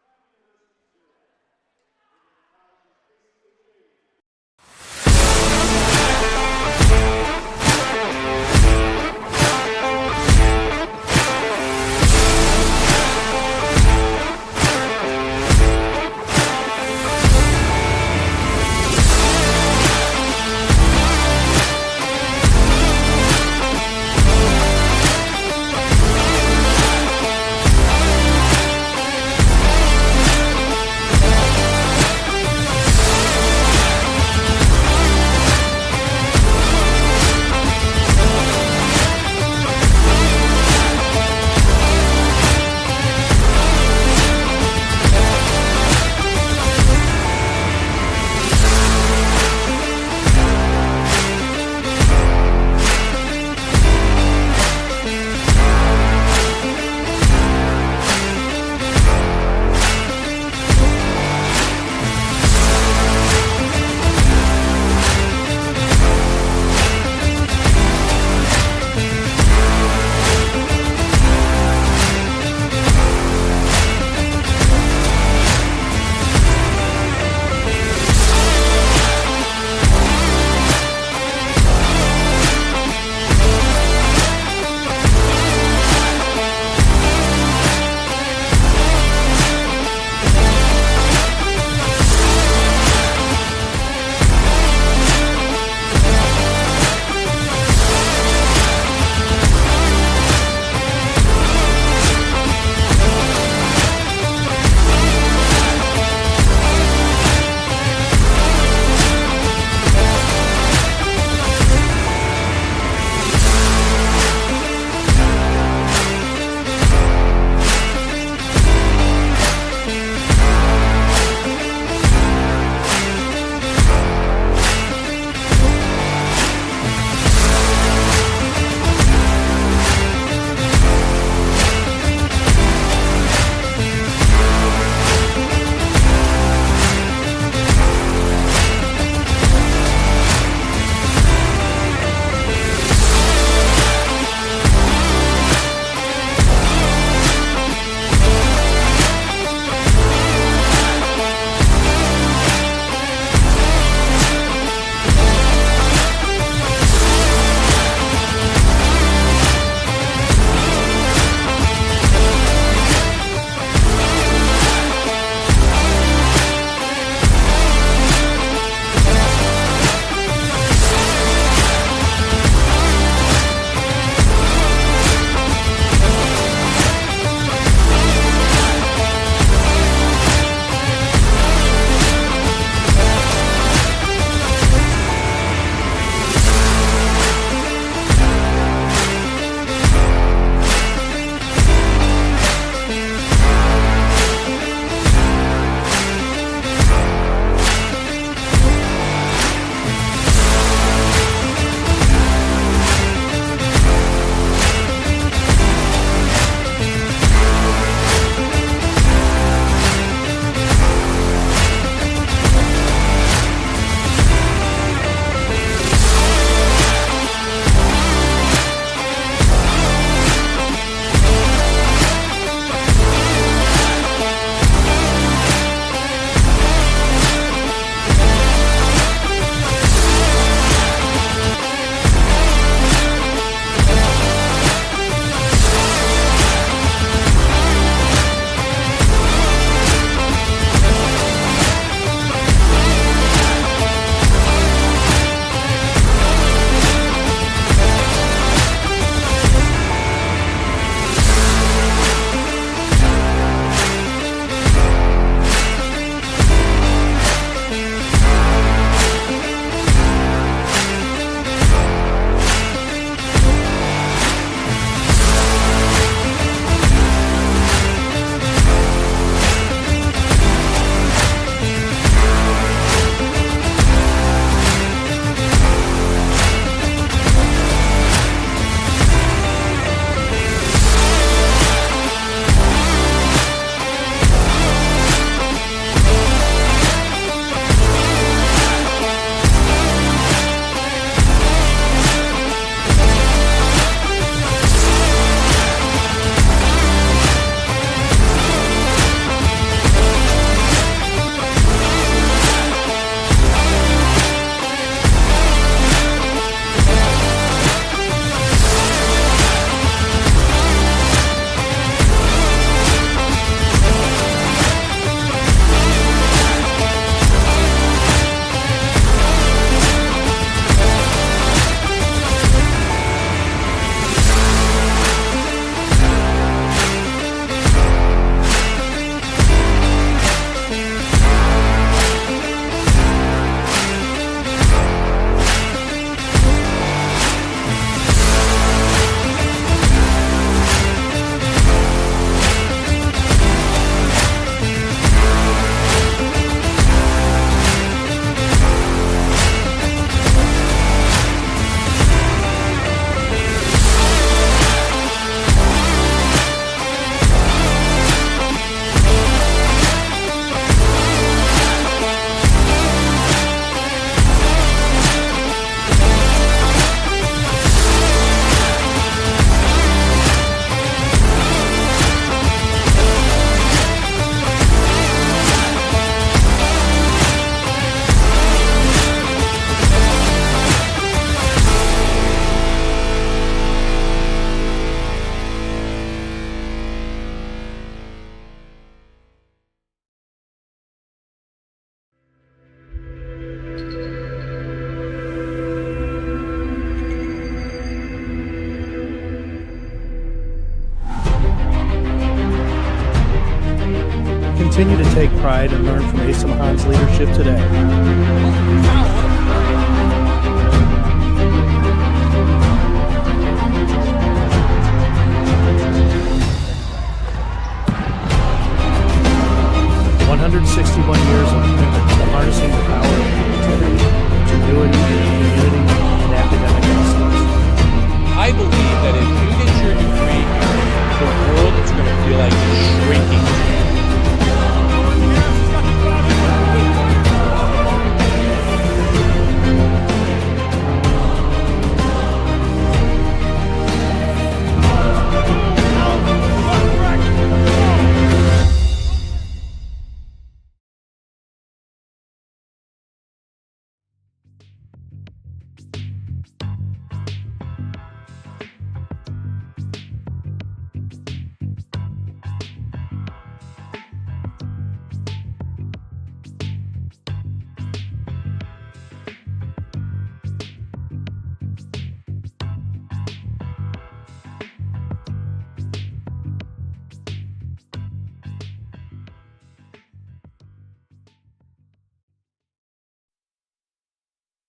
Speaker 7: take pride and learn from Asa Mahan's leadership today. "161